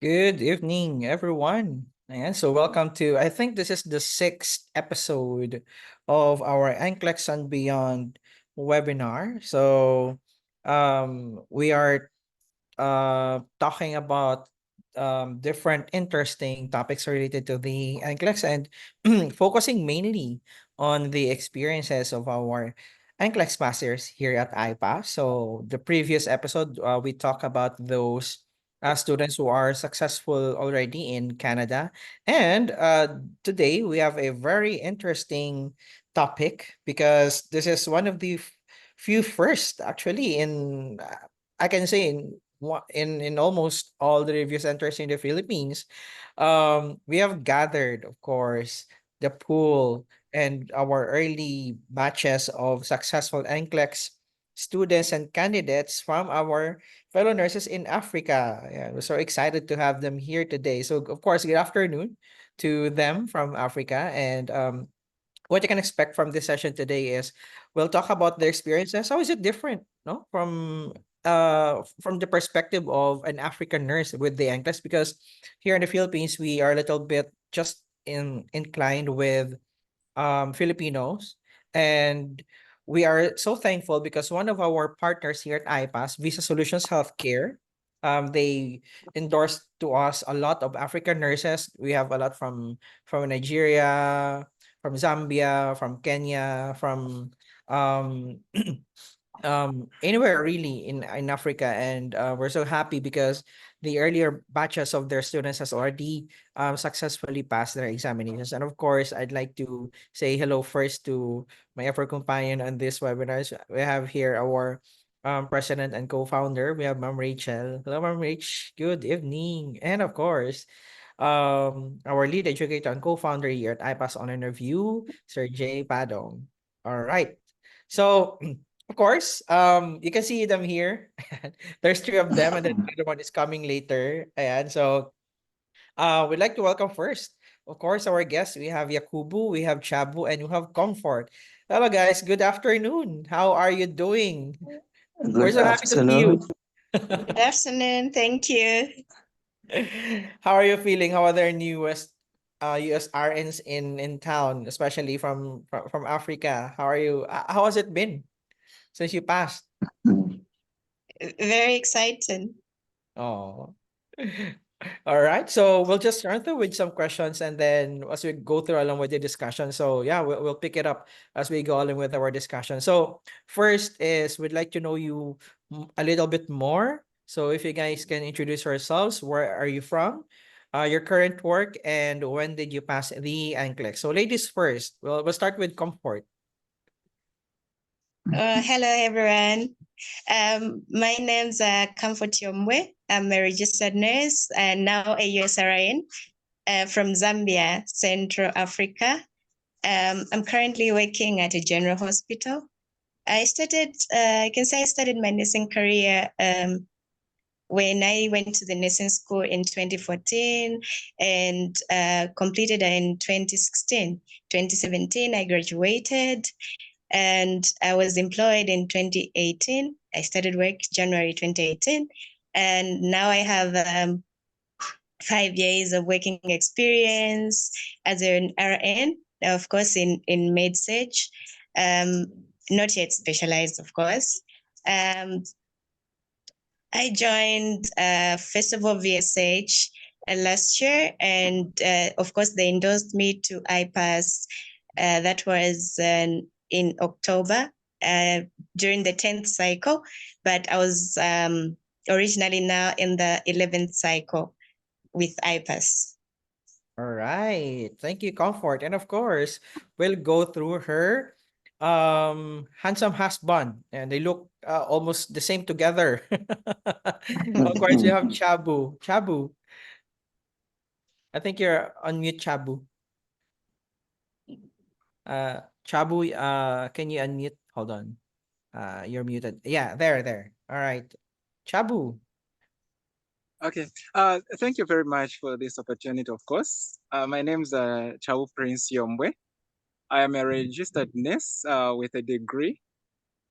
Good evening, everyone. And so welcome to, I think this is the sixth episode of our NCLEX and Beyond webinar. So we are talking about different interesting topics related to the NCLEX and focusing mainly on the experiences of our NCLEX masters here at IPA. So the previous episode, we talked about those students who are successful already in Canada. And today we have a very interesting topic because this is one of the few first actually in I can say in almost all the review centers in the Philippines, we have gathered, of course, the pool and our early batches of successful NCLEX students and candidates from our fellow nurses in Africa. Yeah, we're so excited to have them here today. So, of course, good afternoon to them from Africa. And what you can expect from this session today is we'll talk about their experiences. How is it different, no, from the perspective of an African nurse with the NCLEX? Because here in the Philippines, we are a little bit just inclined with Filipinos. And we are so thankful because one of our partners here at IPAS, Visa Solutions Healthcare, they endorsed to us a lot of African nurses. We have a lot from Nigeria, from Zambia, from Kenya, from um anywhere really in Africa, and we're so happy because the earlier batches of their students has already successfully passed their examinations. And of course, I'd like to say hello first to my effort companion on this webinar. We have here our president and co-founder. We have Ma'am Rachel. Hello, Ma'am Rach. Good evening. And of course, our lead educator and co-founder here at iPass on Interview, Sir Jay Padong. All right. So of course, you can see them here. There's three of them, and then the other one is coming later. And so, we'd like to welcome first, of course, our guests. We have Yakubu, we have Chabu, and we have Comfort. Hello, guys. Good afternoon. How are you doing? We're Good so happy to see you. afternoon. Good afternoon. Thank you. How are you feeling? How are their newest US RNs in town, especially from Africa? How are you? How has it been since you passed? Very excited. Oh. All right. So we'll just run through with some questions and then as we go through along with the discussion. So yeah, we'll pick it up as we go along with our discussion. So first is we'd like to know you a little bit more. So if you guys can introduce yourselves, where are you from? Your current work and when did you pass the NCLEX? So ladies first. We'll start with Comfort. Hello, everyone. My name's Comfort Yomwe. I'm a registered nurse and now a USRN from Zambia, Central Africa. I'm currently working at a general hospital. I can say I started my nursing career when I went to the nursing school in 2014 and completed in 2016. 2017, I graduated and I was employed in 2018. I started work January 2018, and now I have 5 years of working experience as an RN, of course, in MedSurg, not yet specialized, of course. I joined Festival VSH last year, and of course, they endorsed me to IPAS. That was in October during the 10th cycle, but I was originally now in the 11th cycle with IPAS. All right. Thank you, Comfort. And of course, we'll go through her handsome husband and they look almost the same together. Of course, you have Chabu. Chabu, I think you're on mute, Chabu. Chabu, can you unmute? Hold on. You're muted. Yeah, there. All right. Chabu. Okay. Thank you very much for this opportunity, of course. My name is Chau Prince Yombwe. I am a registered nurse with a degree.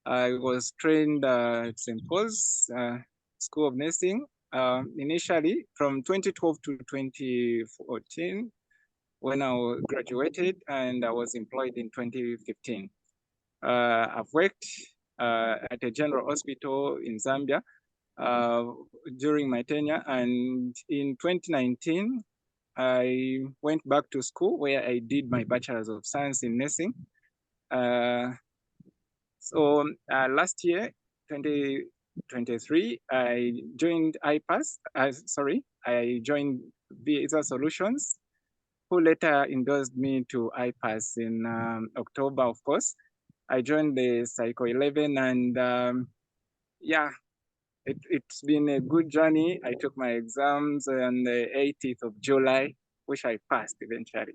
I was trained at St. Paul's School of Nursing initially from 2012 to 2014 when I graduated, and I was employed in 2015. I've worked at a general hospital in Zambia uh, during my tenure, and in 2019, I went back to school where I did my Bachelor's of Science in Nursing. Uh, last year, 2023, I joined IPAS. I joined Visa Solutions, who later endorsed me to IPAS in October, of course. I joined the Psycho 11, and yeah, it's been a good journey. I took my exams on the 18th of July, which I passed eventually.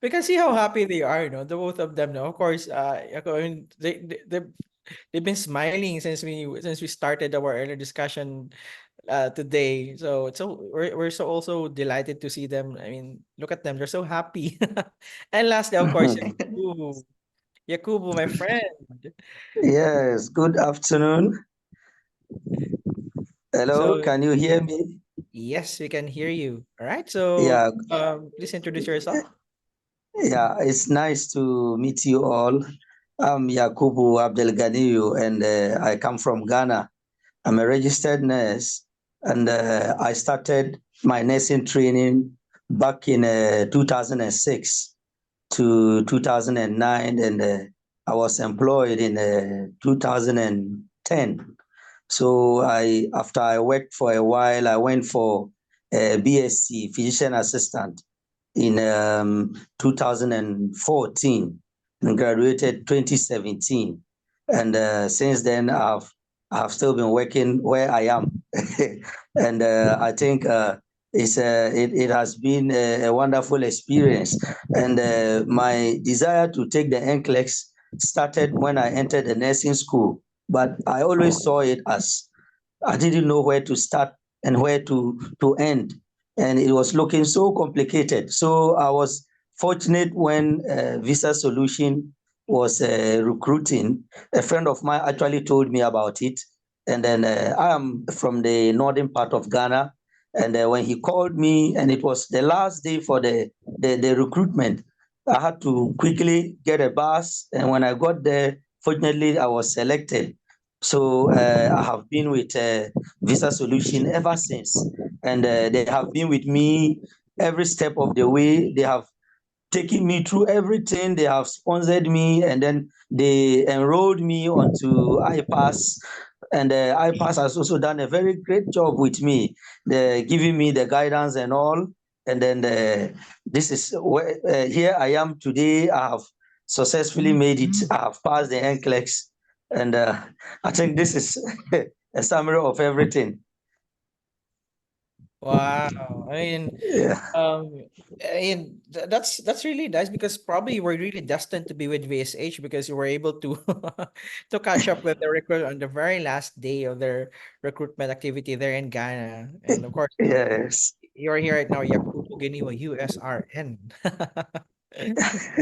We can see how happy they are, no? The both of them, no? Of course, I mean, they've been smiling since we started our earlier discussion today. So we're so also delighted to see them. I mean, look at them, they're so happy. And lastly, of course, Yakubu, my friend. Yes, good afternoon. Hello, So can you hear me? yes, we can hear you. All right. So Yeah, please introduce yourself. yeah, it's nice to meet you all. I'm Yakubu Abdelganiyu, and I come from Ghana. I'm a registered nurse, and I started my nursing training back in 2006 to 2009, and I was employed in 2010. So after I worked for a while, I went for a BSc, physician assistant, in 2014 and graduated 2017. And since then, I've still been working where I am, and I think it has been a wonderful experience. And my desire to take the NCLEX started when I entered the nursing school, but I always saw it as I didn't know where to start and where to end. And it was looking so complicated. So I was fortunate when Visa Solution was recruiting. A friend of mine actually told me about it. And then I am from the northern part of Ghana. And when he called me, and it was the last day for the recruitment, I had to quickly get a bus. And when I got there, fortunately, I was selected. So I have been with Visa Solution ever since, and they have been with me every step of the way. They have taken me through everything. They have sponsored me, and then they enrolled me onto IPAS. And IPAS has also done a very great job with me, giving me the guidance and all. And then this is where here I am today. I have successfully made it. I have passed the NCLEX, and I think this is a summary of everything. Wow. Yeah. Um, that's really nice because probably you were really destined to be with VSH because you were able to to catch up with the recruit on the very last day of their recruitment activity there in Ghana. And of course, Yes. you're here right now, Yakubu Giniwa, USRN.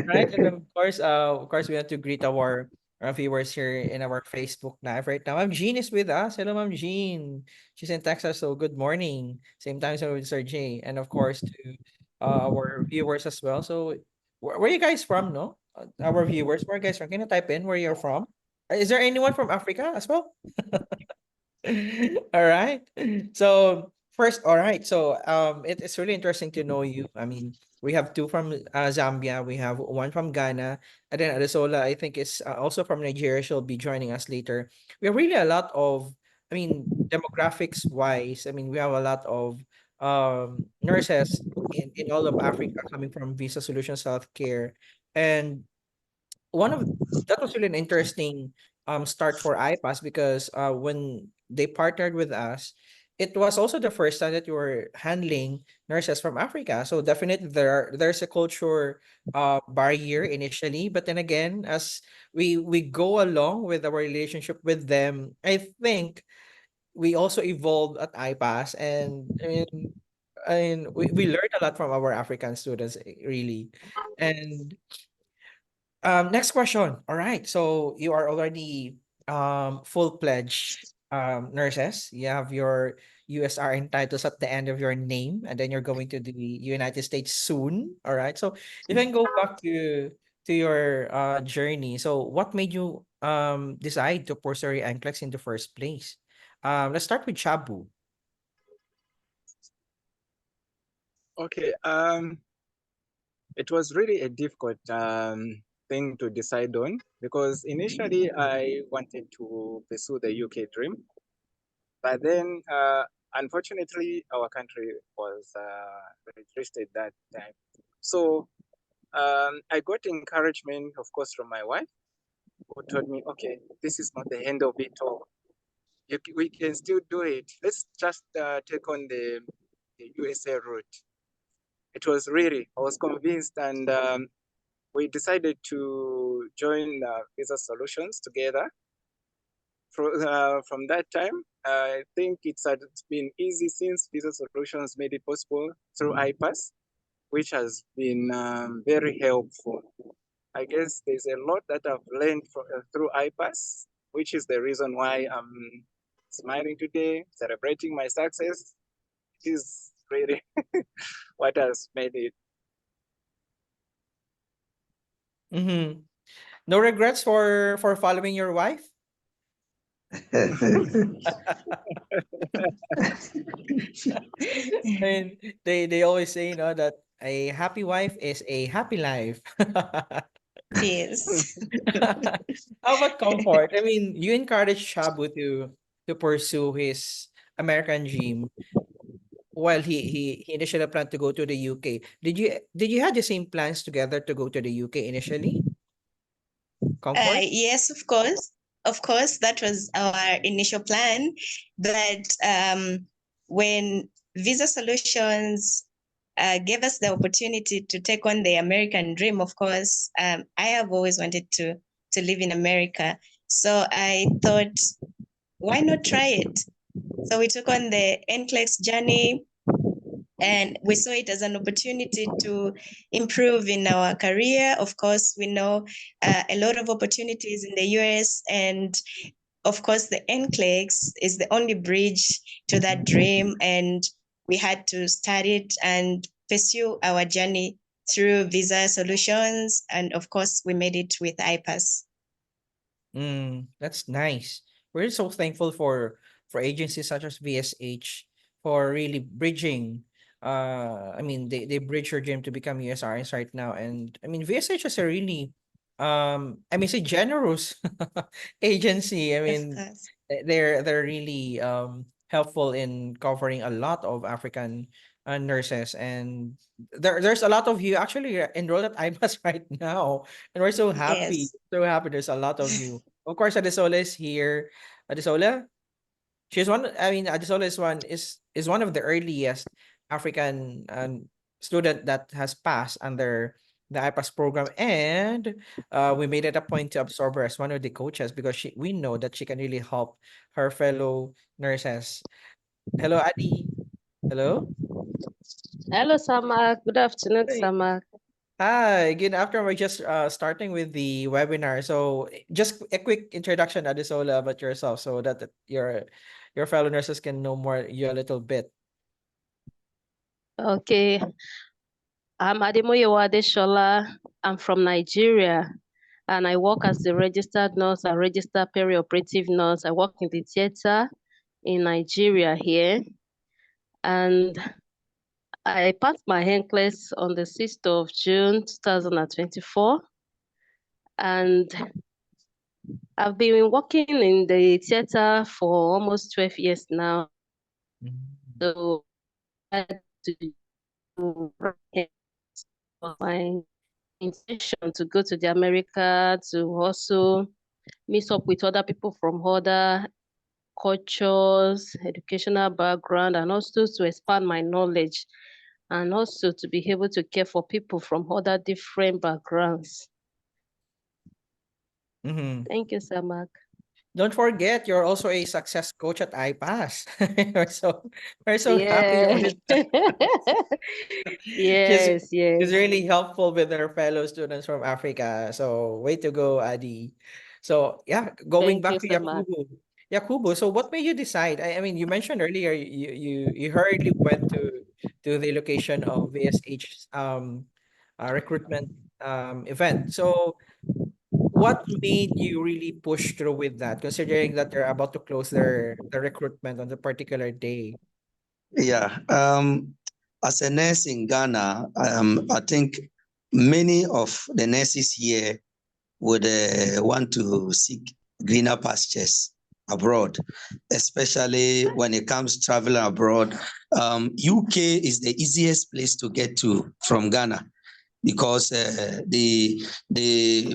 Right, and of course, we want to greet our viewers here in our Facebook Live right now. Ma'am Jean is with us. Hello, Ma'am Jean. She's in Texas, so good morning. Same time so with Sir J, and of course to our viewers as well. So, where you guys from? No, our viewers, where you guys from? Can you type in where you're from? Is there anyone from Africa as well? All right. So first, all right. So it's really interesting to know you. I mean, we have two from Zambia. We have one from Ghana, and then Adesola, I think, is also from Nigeria. She'll be joining us later. We have really a lot of, I mean, demographics wise. I mean, we have a lot of nurses in all of Africa coming from Visa Solutions Healthcare, and one of that was really an interesting start for iPass because when they partnered with us, it was also the first time that you were handling nurses from Africa. So definitely there's a culture barrier initially, but then again, as we go along with our relationship with them, I think we also evolved at iPass, and we learned a lot from our African students, really. And next question. All right. So you are already full pledge nurses. You have your USRN titles at the end of your name, and then you're going to the United States soon. All right. So you can go back to your journey. So what made you decide to pursue NCLEX in the first place? Let's start with Shabu. Okay. It was really a difficult thing to decide on because initially I wanted to pursue the UK dream, but then unfortunately our country was restricted that time. So I got encouragement, of course, from my wife, who told me, "Okay, this is not the end of it all. We can still do it. Let's just take on the USA route." It was really, I was convinced, and we decided to join Visa Solutions together. From that time, I think it's been easy since Visa Solutions made it possible through IPAS, which has been very helpful. I guess there's a lot that I've learned through IPAS, which is the reason why I'm smiling today, celebrating my success. It is really what has made it. Mm-hmm. No regrets for following your wife? And they always say, that a happy wife is a happy life. Yes. How about comfort? I mean, you encourage Shabu to pursue his American dream while he initially planned to go to the UK. Did you have the same plans together to go to the UK initially? Comfort? Yes, of course. Of course, that was our initial plan. But when Visa Solutions gave us the opportunity to take on the American dream, of course, I have always wanted to live in America. So I thought, why not try it? So we took on the NCLEX journey, and we saw it as an opportunity to improve in our career. Of course, we know a lot of opportunities in the US, and of course, the NCLEX is the only bridge to that dream, and we had to start it and pursue our journey through Visa Solutions, and of course, we made it with IPAS. That's nice. We're so thankful for agencies such as VSH for really bridging. I mean, they bridge your dream to become USRS right now, and I mean VSH is a really, I mean, say generous agency. I Of mean, course. they're really helpful in covering a lot of African nurses, and there's a lot of you actually enrolled at IMAS right now, and we're so happy, Yes. so happy. There's a lot of you. Of course, Adesola is here. Adesola, she's one. I mean, Adesola is one of the earliest African student that has passed under the IPAS program, and we made it a point to absorb her as one of the coaches because we know that she can really help her fellow nurses. Hello, Adi. Hello. Hello, Samak. Good afternoon, Hey. Samak. Hi, again, after we're just starting with the webinar. So just a quick introduction, Adesola, about yourself so that your fellow nurses can know more you a little bit. Okay, I'm Ademoye Wadeshola. I'm from Nigeria, and I work as the registered nurse and registered perioperative nurse. I work in the theater in Nigeria here, and I passed my NCLEX on the 6th of June 2024, and I've been working in the theater for almost 12 years now. So I had to do my intention to go to the America to also mix up with other people from other cultures, educational background, and also to expand my knowledge, and also to be able to care for people from other different backgrounds. Mm-hmm. Thank you, Samak. Don't forget, you're also a success coach at iPass. we're so happy Yeah. with that. she's Yes, she's yes. really helpful with her fellow students from Africa. So way to go, Adi. So yeah, going Thank you, back to Samak. Yakubu. Yeah, Kubo. So what made you decide? I mean, you mentioned earlier you hurriedly went to the location of VSH recruitment event. So what made you really push through with that, considering that they're about to close their recruitment on the particular day? Yeah. As a nurse in Ghana, I think many of the nurses here would want to seek greener pastures abroad, especially when it comes traveling abroad. UK is the easiest place to get to from Ghana because the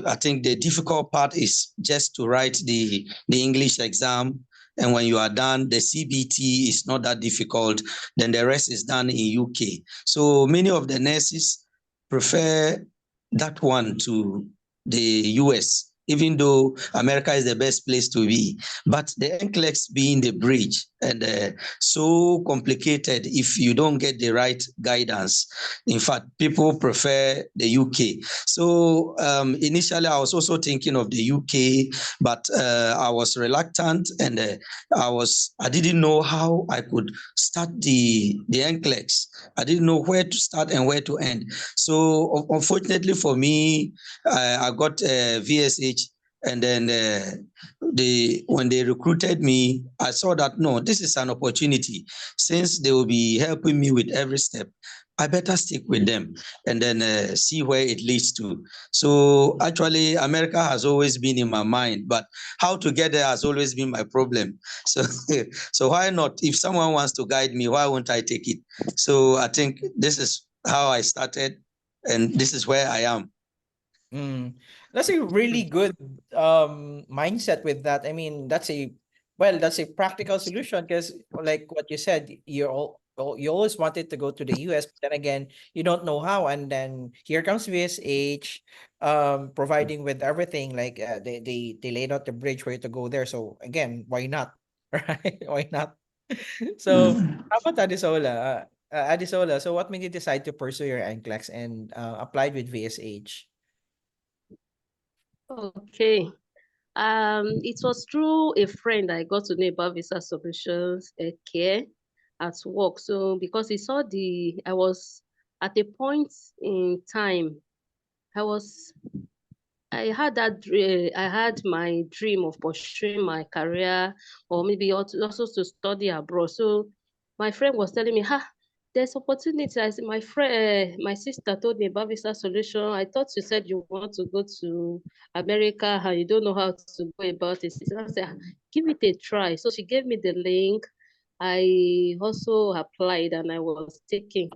I think the difficult part is just to write the English exam, and when you are done, the CBT is not that difficult. Then the rest is done in UK. So many of the nurses prefer that one to the US, even though America is the best place to be. But the NCLEX being the bridge and so complicated if you don't get the right guidance. In fact, people prefer the UK. So initially, I was also thinking of the UK, but I was reluctant, and I didn't know how I could start the NCLEX. I didn't know where to start and where to end. So unfortunately for me, I got VSH, and then when they recruited me, I saw that no, this is an opportunity. Since they will be helping me with every step, I better stick with them and then see where it leads to. So actually, America has always been in my mind, but how to get there has always been my problem. So, so why not? If someone wants to guide me, why won't I take it? So I think this is how I started, and this is where I am. Mm. That's a really good mindset with that. I mean, that's a practical solution because like what you said, you always wanted to go to the US, but then again, you don't know how. And then here comes VSH providing with everything like they laid out the bridge for you to go there. So again, why not? Right? Why not? So Mm. how about Adisola? Adisola, so what made you decide to pursue your NCLEX and applied with VSH? Okay. It was through a friend I got to know about visa solutions care at work. So because he saw I was at a point in time, I was I had my dream of pursuing my career or maybe also to study abroad. So my friend was telling me, there's opportunity. I said, my sister told me about visa solution. I thought you said you want to go to America and you don't know how to go about it. So I said, give it a try. So she gave me the link. I also applied and I was taken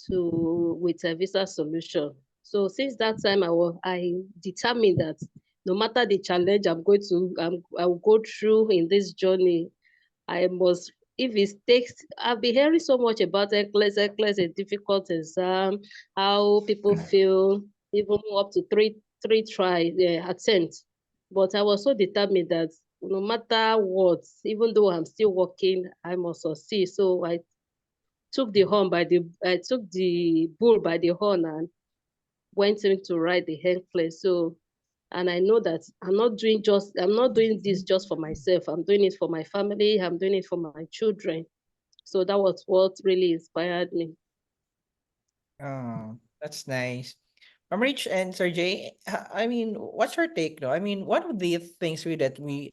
with a visa solution. So since that time, I determined that no matter the challenge I will go through in this journey, I must. If it takes, I've been hearing so much about NCLEX. NCLEX a difficult exam, how people feel, even up to three try attempts. But I was so determined that no matter what, even though I'm still working, I must succeed. So I took the bull by the horn and went in to ride the hand So, and I know that I'm not doing this just for myself. I'm doing it for my family. I'm doing it for my children. So that was what really inspired me. Oh, that's nice. Rich and Sir Jay, I mean, what's your take though? I mean, one of the things that we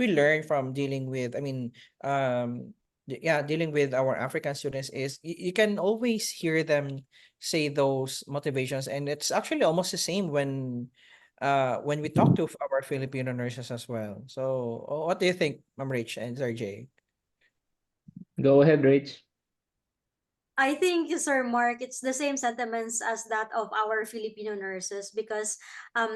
learn from dealing with, I mean, yeah, dealing with our African students is you can always hear them say those motivations, and it's actually almost the same when we talk to our Filipino nurses as well. So, what do you think, Rich and Sir Jay? Go ahead, Rach. I think, Sir Mark, it's the same sentiments as that of our Filipino nurses because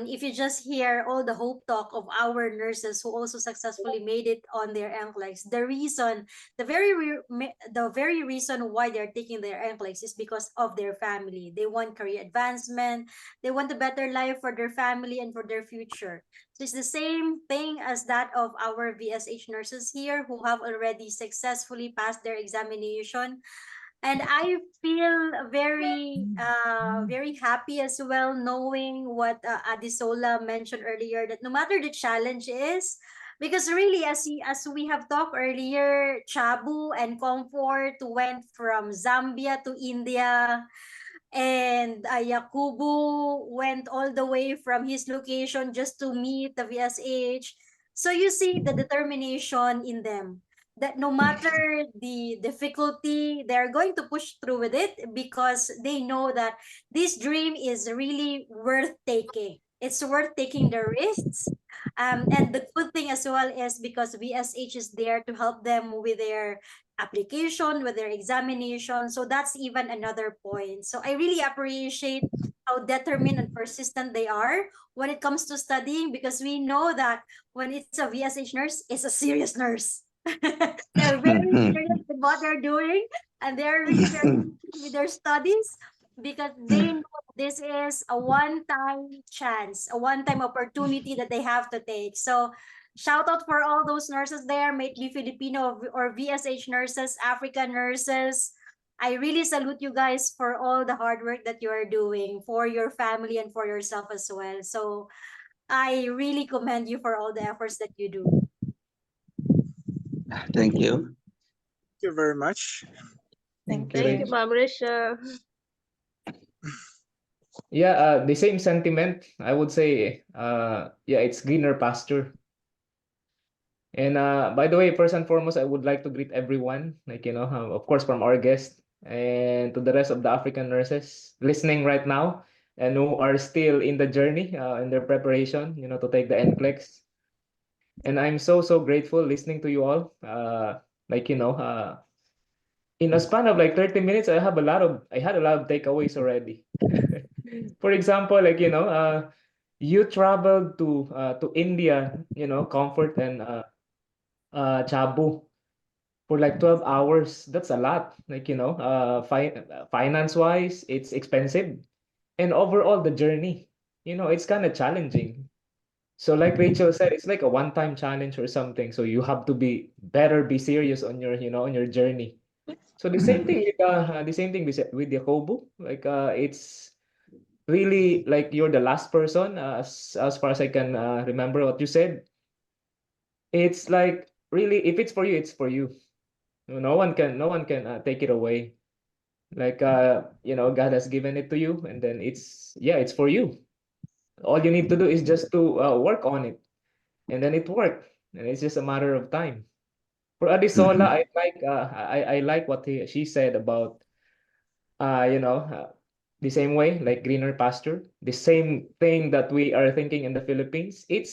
if you just hear all the hope talk of our nurses who also successfully made it on their NCLEX, the very reason why they're taking their NCLEX is because of their family. They want career advancement, they want a better life for their family and for their future. So it's the same thing as that of our VSH nurses here who have already successfully passed their examination, and I feel very happy as well knowing what Adisola mentioned earlier, that no matter the challenge is, Because really, as we have talked earlier, Chabu and Comfort went from Zambia to India, and Yakubu went all the way from his location just to meet the VSH. So you see the determination in them, that no matter the difficulty, they're going to push through with it because they know that this dream is really worth taking. It's worth taking the risks. And the good thing as well is because VSH is there to help them with their application, with their examination. So that's even another point. So I really appreciate how determined and persistent they are when it comes to studying, because we know that when it's a VSH nurse, it's a serious nurse. They're very serious with what they're doing, and they're really very serious with their studies because they know this is a one-time chance, a one-time opportunity that they have to take. So shout out for all those nurses there, may it be Filipino or VSH nurses, African nurses. I really salute you guys for all the hard work that you are doing for your family and for yourself as well. So I really commend you for all the efforts that you do. Thank you. Thank you very much. Thank you, Thank you, Rach. Ma'am Risha. Yeah, the same sentiment. I would say, yeah, it's greener pasture. And by the way, first and foremost, I would like to greet everyone, like, of course, from our guest and to the rest of the African nurses listening right now and who are still in the journey, in their preparation, to take the NCLEX. And I'm so, so grateful listening to you all. Like, in a span of like 30 minutes, I had a lot of takeaways already. For example, like, you traveled to India, Comfort and Chabu for like 12 hours. That's a lot. Like, finance wise, it's expensive. And overall, the journey, it's kind of challenging. So, like Rachel said, it's like a one-time challenge or something. So you have to be serious on your journey. So the same thing with Yakobo. Like, it's really like you're the last person, as far as I can remember what you said. It's like really, if it's for you, it's for you. No one can take it away. Like, God has given it to you, and then it's for you. All you need to do is just to work on it, and then it worked, and it's just a matter of time. For Adisola, Mhm. I like what she said about uh, you know, uh, the same way, like greener pasture, the same thing that we are thinking in the Philippines. It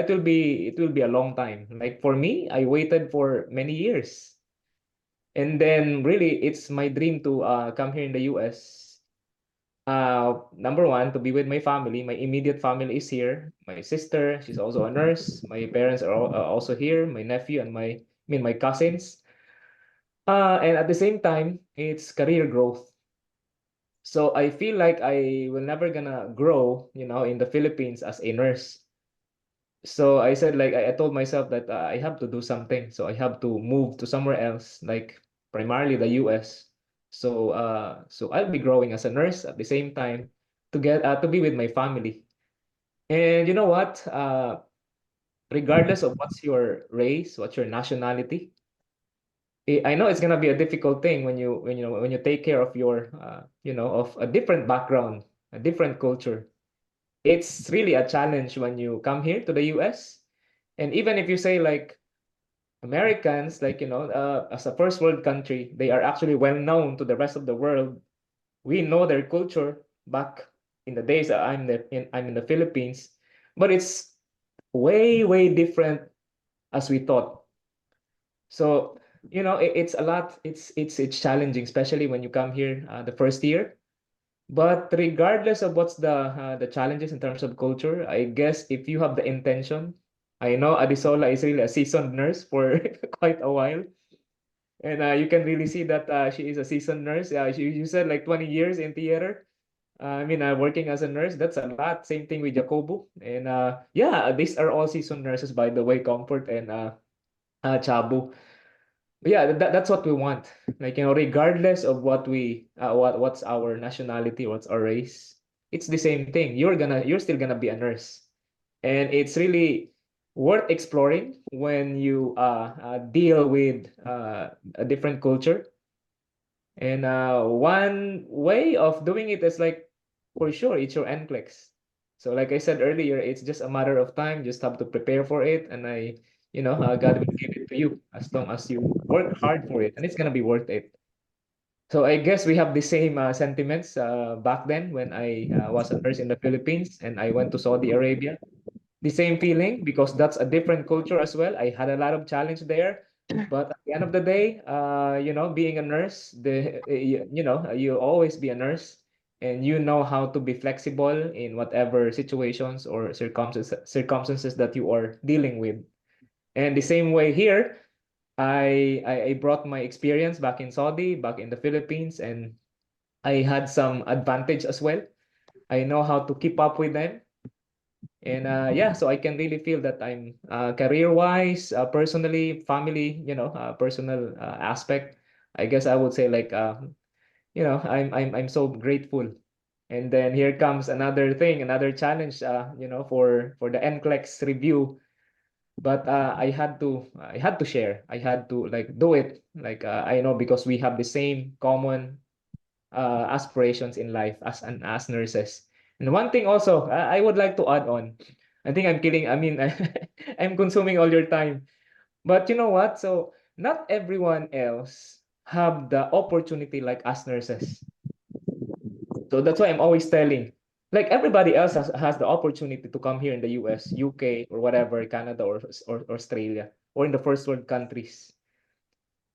will be a long time. Like for me, I waited for many years, and then really, it's my dream to come here in the U.S. Number one, to be with my family. My immediate family is here. My sister, she's also a nurse. My parents are also here. My nephew and my cousins. And at the same time, it's career growth. So I feel like I will never gonna grow, in the Philippines as a nurse. So I said, like, I told myself that I have to do something. So I have to move to somewhere else, like primarily the US. So I'll be growing as a nurse at the same time to be with my family. And you know what? Regardless of what's your race, what's your nationality, I know it's gonna be a difficult thing when you take care of of a different background, a different culture. It's really a challenge when you come here to the US. And even if you say like Americans, like as a first world country, they are actually well known to the rest of the world. We know their culture back in the days that I'm in the Philippines, but it's way way different as we thought. So it's a lot. It's challenging, especially when you come here the first year. But regardless of what's the challenges in terms of culture, I guess if you have the intention, I know Adisola is really a seasoned nurse for quite a while, and you can really see that she is a seasoned nurse. You said like 20 years in theater. Working as a nurse, that's a lot. Same thing with Jacobo, and yeah, these are all seasoned nurses, by the way, Comfort and Chabu. Yeah, that's what we want. Like, regardless of what's our nationality, what's our race, it's the same thing. You're still gonna be a nurse. And it's really worth exploring when you deal with a different culture. And one way of doing it is like, for sure, it's your NCLEX. So like I said earlier, it's just a matter of time. Just have to prepare for it, and God will give it to you as long as you work hard for it, and it's gonna be worth it. So I guess we have the same sentiments back then when I was a nurse in the Philippines and I went to Saudi Arabia. The same feeling because that's a different culture as well. I had a lot of challenge there, but at the end of the day, being a nurse, you always be a nurse, and you know how to be flexible in whatever situations or circumstances that you are dealing with. And the same way here, I brought my experience back in Saudi, back in the Philippines, and I had some advantage as well. I know how to keep up with them. And yeah, so I can really feel that I'm career-wise, personally, family, personal aspect. I guess I would say like I'm so grateful. And then here comes another thing, another challenge, for the NCLEX review. But I had to share. I had to like do it. Like I know because we have the same common aspirations in life as nurses. And one thing also I would like to add on. I think I'm kidding. I mean, I'm consuming all your time. But you know what? So not everyone else have the opportunity like us nurses. So that's why I'm always telling, like everybody else has the opportunity to come here in the US, UK, or whatever, Canada or Australia, or in the first world countries.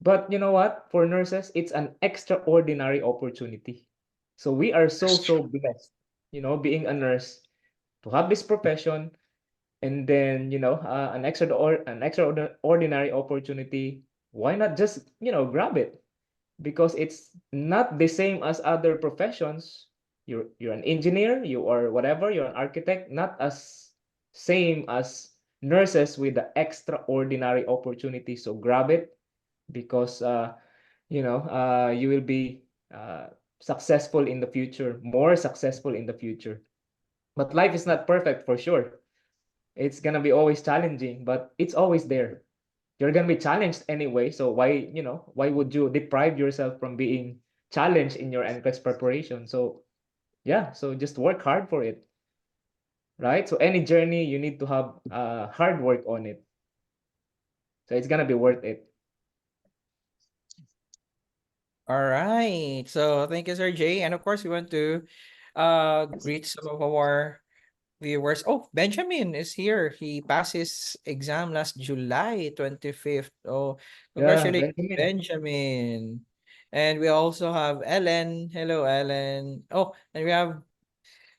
But you know what? For nurses, it's an extraordinary opportunity. So we are so, That's true. so blessed, being a nurse to have this profession, and then, an extraordinary opportunity. Why not just, grab it? Because it's not the same as other professions. You're an engineer, you are whatever, you're an architect, not as same as nurses with the extraordinary opportunity. So grab it because you will be successful in the future, more successful in the future. But life is not perfect for sure. It's gonna be always challenging, but it's always there. You're gonna be challenged anyway. So why would you deprive yourself from being challenged in your NCLEX preparation? So yeah, so just work hard for it, right? So any journey you need to have hard work on it. So it's gonna be worth it. All right. So thank you, Sir Jay. And of course, we want to greet some of our viewers. Oh, Benjamin is here. He passed his exam last July 25th. Oh, Yeah, congratulations, Benjamin. Benjamin. And we also have Ellen. Hello, Ellen. Oh, and we have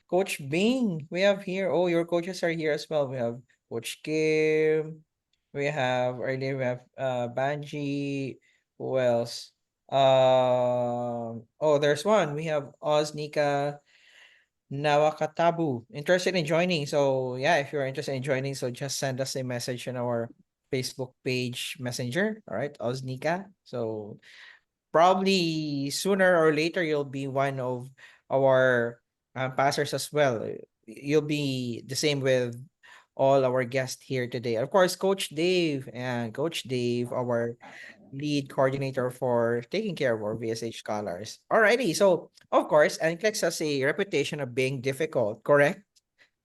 Coach Bing. We have here. Oh, your coaches are here as well. We have Coach Kim. We have earlier we have Banji. Who else? Oh, there's one. We have Oz Nika Nawakatabu interested in joining. So yeah, if you're interested in joining, so just send us a message on our Facebook page messenger. All right, Oznika. So probably sooner or later you'll be one of our passers as well. You'll be the same with all our guests here today. Of course, Coach Dave, our lead coordinator for taking care of our VSH scholars. Alrighty, so of course, NCLEX has a reputation of being difficult, correct?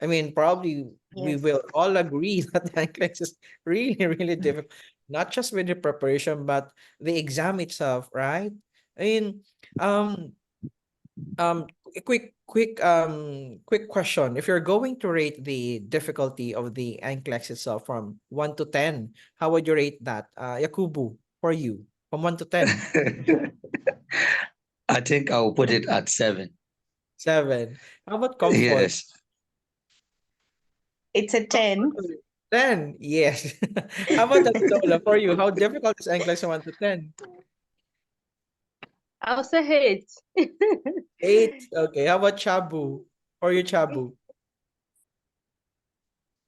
I mean, probably we Yes. will all agree that NCLEX is really, really difficult, not just with the preparation, but the exam itself, right? I mean, um, a quick question. If you're going to rate the difficulty of the NCLEX itself from 1 to 10, how would you rate that? Yakubu, for you, from 1 to 10. I think I will put it at 7. 7. How about comfort? Yes. It's a 10. Comfort, 10. Yes. How about that, Sola, for you? How difficult is NCLEX from 1 to 10? I'll say hate. 8. Okay. How about Chabu? For you, Chabu?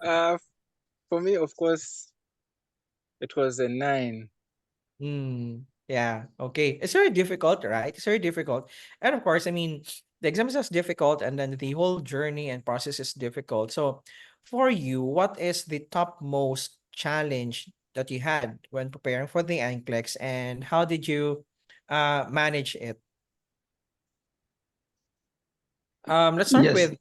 Uh, for me, of course, it was a 9. Yeah. Okay. It's very difficult, right? It's very difficult. And of course, I mean, the exam is just difficult and then the whole journey and process is difficult. So for you, what is the topmost challenge that you had when preparing for the NCLEX, and how did you manage it? Let's start Yes. with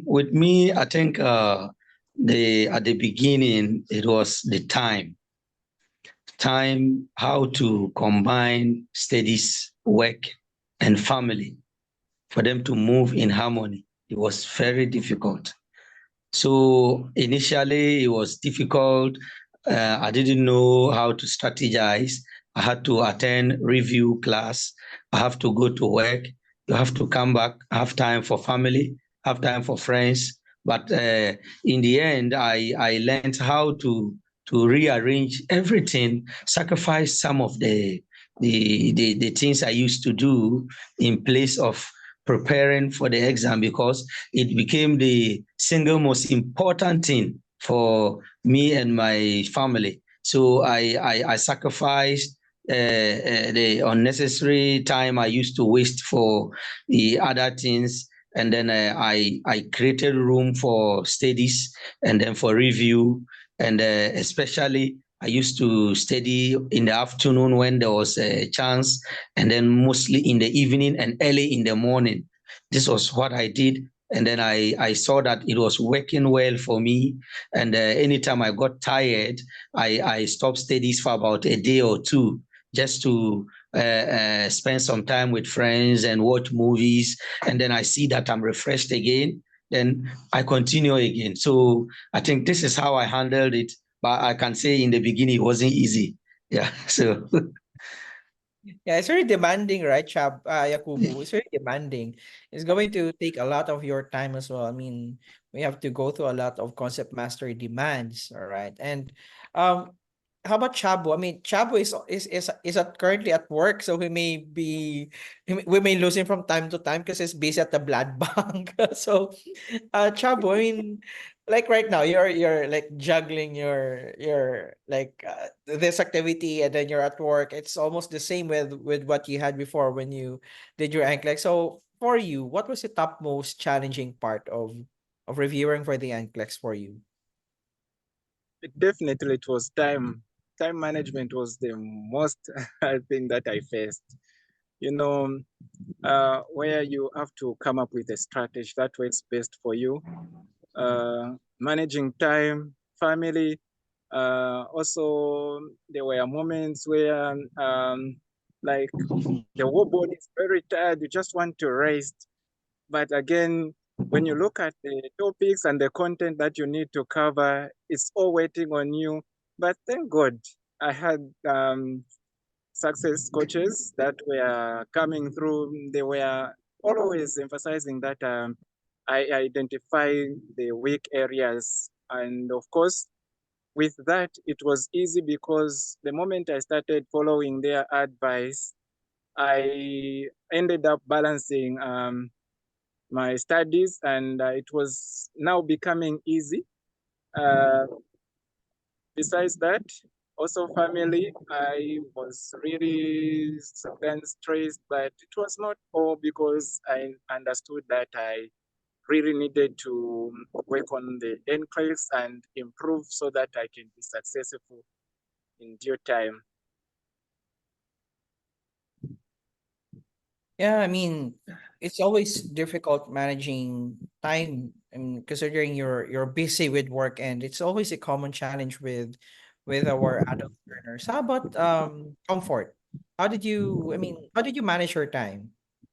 With me, I think at the beginning it was the time how to combine studies, work, and family for them to move in harmony. It was very difficult. So initially, it was difficult. I didn't know how to strategize. I had to attend review class. I have to go to work. You have to come back, have time for family, have time for friends. But in the end, I learned how to rearrange everything, sacrifice some of the things I used to do in place of preparing for the exam, because it became the single most important thing for me and my family. So I sacrificed the unnecessary time I used to waste for the other things. And then I created room for studies and then for review. And especially, I used to study in the afternoon when there was a chance, and then mostly in the evening and early in the morning. This was what I did. And then I saw that it was working well for me. And anytime I got tired, I stopped studies for about a day or two, just to spend some time with friends and watch movies. And then I see that I'm refreshed again, then I continue again. So I think this is how I handled it. But I can say in the beginning, it wasn't easy. Yeah. So Yeah, it's very demanding, right, Yakubu? It's very demanding. It's going to take a lot of your time as well. I mean, we have to go through a lot of concept mastery demands, all right? And um, how about Chabu? I mean, Chabu currently at work, so we may lose him from time to time because he's busy at the blood bank. So, Chabu, I mean, like right now, you're like juggling your like this activity, and then you're at work. It's almost the same with what you had before when you did your NCLEX. So for you, what was the top most challenging part of reviewing for the NCLEX for you? Definitely, it was time. Time management was the most thing that I faced. You know, where you have to come up with a strategy that works best for you. Managing time, family. Also, there were moments where, like, the whole body is very tired. You just want to rest. But again, when you look at the topics and the content that you need to cover, it's all waiting on you. But thank God, I had success coaches that were coming through. They were always emphasizing that I identify the weak areas. And of course, with that, it was easy because the moment I started following their advice, I ended up balancing my studies, and it was now becoming easy. Uh, Besides that, also family, I was really sometimes stressed, but it was not all because I understood that I really needed to work on the NCLEX and improve so that I can be successful in due time. Yeah, I mean, it's always difficult managing time, and considering you're busy with work, and it's always a common challenge with our adult learners. How about comfort? How did you manage your time?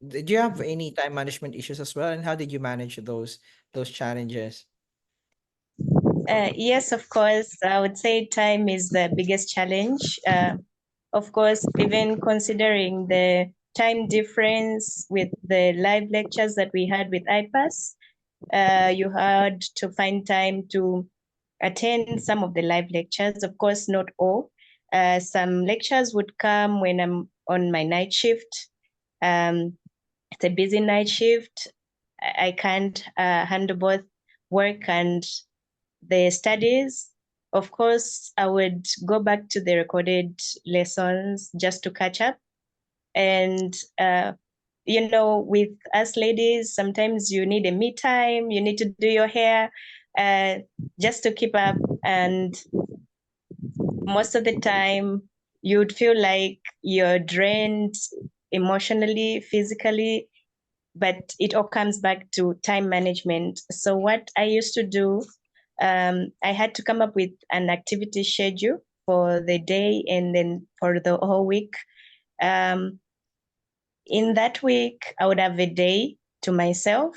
Did you have any time management issues as well, and how did you manage those challenges? Yes, of course. I would say time is the biggest challenge. Of course, even considering the time difference with the live lectures that we had with IPAS, you had to find time to attend some of the live lectures. Of course, not all. Some lectures would come when I'm on my night shift. It's a busy night shift. I can't handle both work and the studies. Of course, I would go back to the recorded lessons just to catch up. And you know, with us ladies, sometimes you need a me time, you need to do your hair just to keep up. And most of the time, you'd feel like you're drained emotionally, physically, but it all comes back to time management. So, what I used to do, I had to come up with an activity schedule for the day and then for the whole week. In that week, I would have a day to myself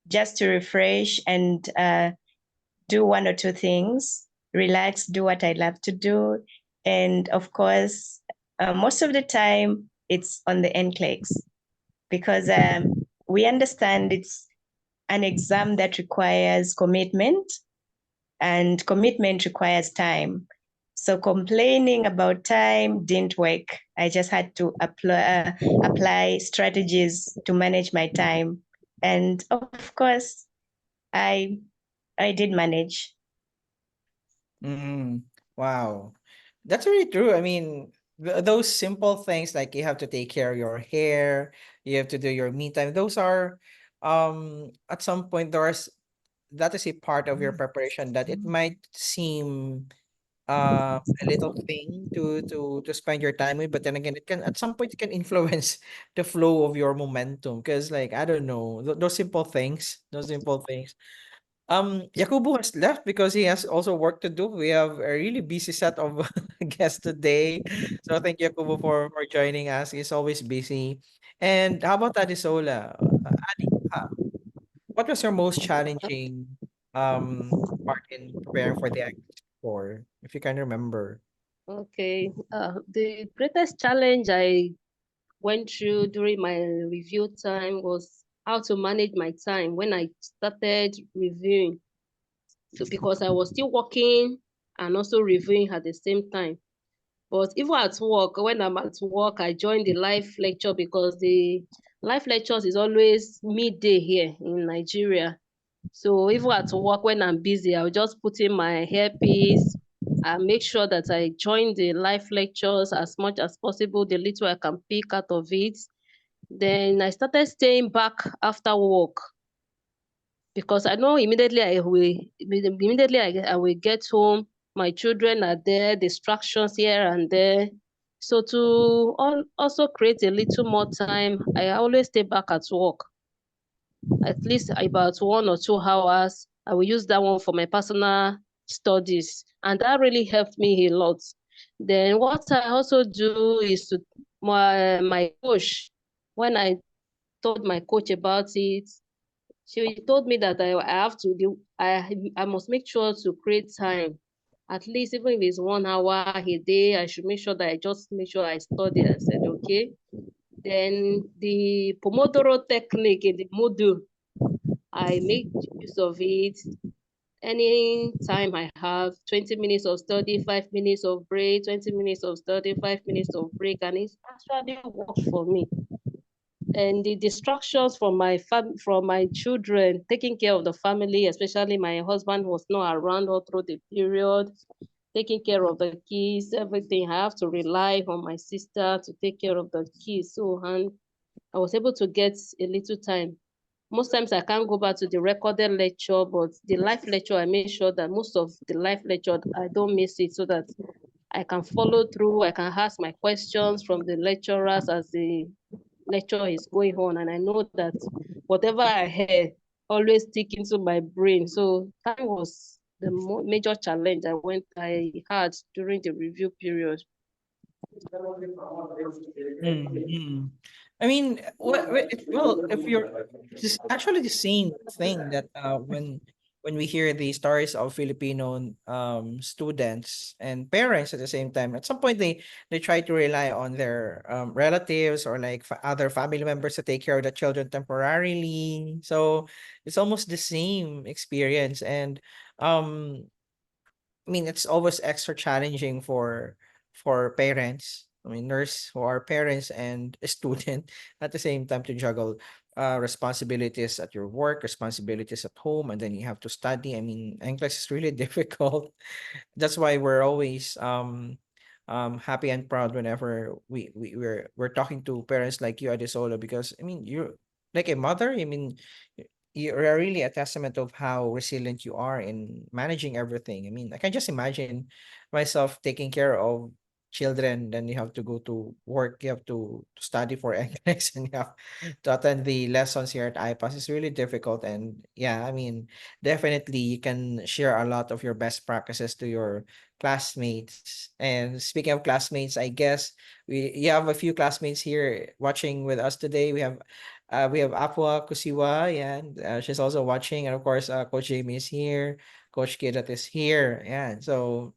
just to refresh and do one or two things, relax, do what I love to do. And of course, most of the time, it's on the NCLEX because we understand it's an exam that requires commitment, and commitment requires time. So complaining about time didn't work. I just had to apply strategies to manage my time, and of course, I I did manage. Mm, wow. That's really true. I mean, those simple things like you have to take care of your hair, you have to do your me time. Those are at some point that is a part of your preparation that it might seem a little thing to spend your time with, but then again it can at some point it can influence the flow of your momentum because like I don't know those simple things. Yakubu has left because he has also work to do. We have a really busy set of guests today. So thank you, Yakubu, for joining us. He's always busy. And how about Adisola? Adi, what was your most challenging part in preparing for the Agnes score, if you can remember? Okay. The greatest challenge I went through during my review time was how to manage my time when I started reviewing. So because I was still working and also reviewing at the same time. But even at work, when I'm at work, I join the live lecture because the live lectures is always midday here in Nigeria. So even at work, when I'm busy, I'll just put in my earpiece and make sure that I join the live lectures as much as possible, the little I can pick out of it. Then I started staying back after work because I know I will get home. My children are there, distractions here and there. So to also create a little more time, I always stay back at work, at least about 1 or 2 hours. I will use that one for my personal studies, and that really helped me a lot. Then what I also do is to my coach, when I told my coach about it, she told me that I have to do, I must make sure to create time. At least even if it's 1 hour a day, I should make sure that I just make sure I study. I said, okay. Then the Pomodoro technique in the module, I make use of it. Any time I have 20 minutes of study, 5 minutes of break, 20 minutes of study, 5 minutes of break, and it's actually worked for me. And the distractions from from my children, taking care of the family, especially my husband was not around all through the period, taking care of the kids, everything. I have to rely on my sister to take care of the kids. So, and I was able to get a little time. Most times I can't go back to the recorded lecture, but the live lecture, I make sure that most of the live lecture, I don't miss it so that I can follow through. I can ask my questions from the lecturers as the lecture is going on. And I know that whatever I heard always stick into my brain. So time was the major challenge I had during the review period. Mm. I mean, well, if you're, it's actually the same thing that when we hear the stories of Filipino students and parents at the same time, at some point they try to rely on their relatives or like other family members to take care of the children temporarily. So it's almost the same experience, and um I mean, it's always extra challenging for parents. I mean, nurse who are parents and a student at the same time to juggle responsibilities at your work, responsibilities at home, and then you have to study. I mean, NCLEX is really difficult. That's why we're always happy and proud whenever we're talking to parents like you, Adesola, because I mean you're like a mother. I mean you're really a testament of how resilient you are in managing everything. I mean, I can just imagine myself taking care of children, then you have to go to work, you have to study for NCLEX, and you have to attend the lessons here at IPAS. It's really difficult. And yeah, I mean, definitely you can share a lot of your best practices to your classmates. And speaking of classmates, I guess you have a few classmates here watching with us today. We have Apua Kusiwa, yeah, and she's also watching, and of course, Coach Jamie is here, Coach Kidat is here, yeah. So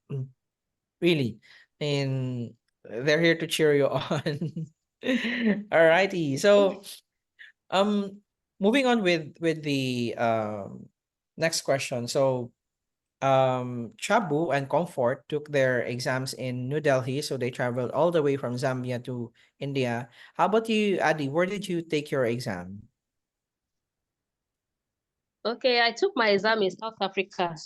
really, and they're here to cheer you on. Alrighty, so um, moving on with the next question. So Chabu and Comfort took their exams in New Delhi, so they traveled all the way from Zambia to India. How about you, Adi? Where did you take your exam? Okay, I took my exam in South Africa.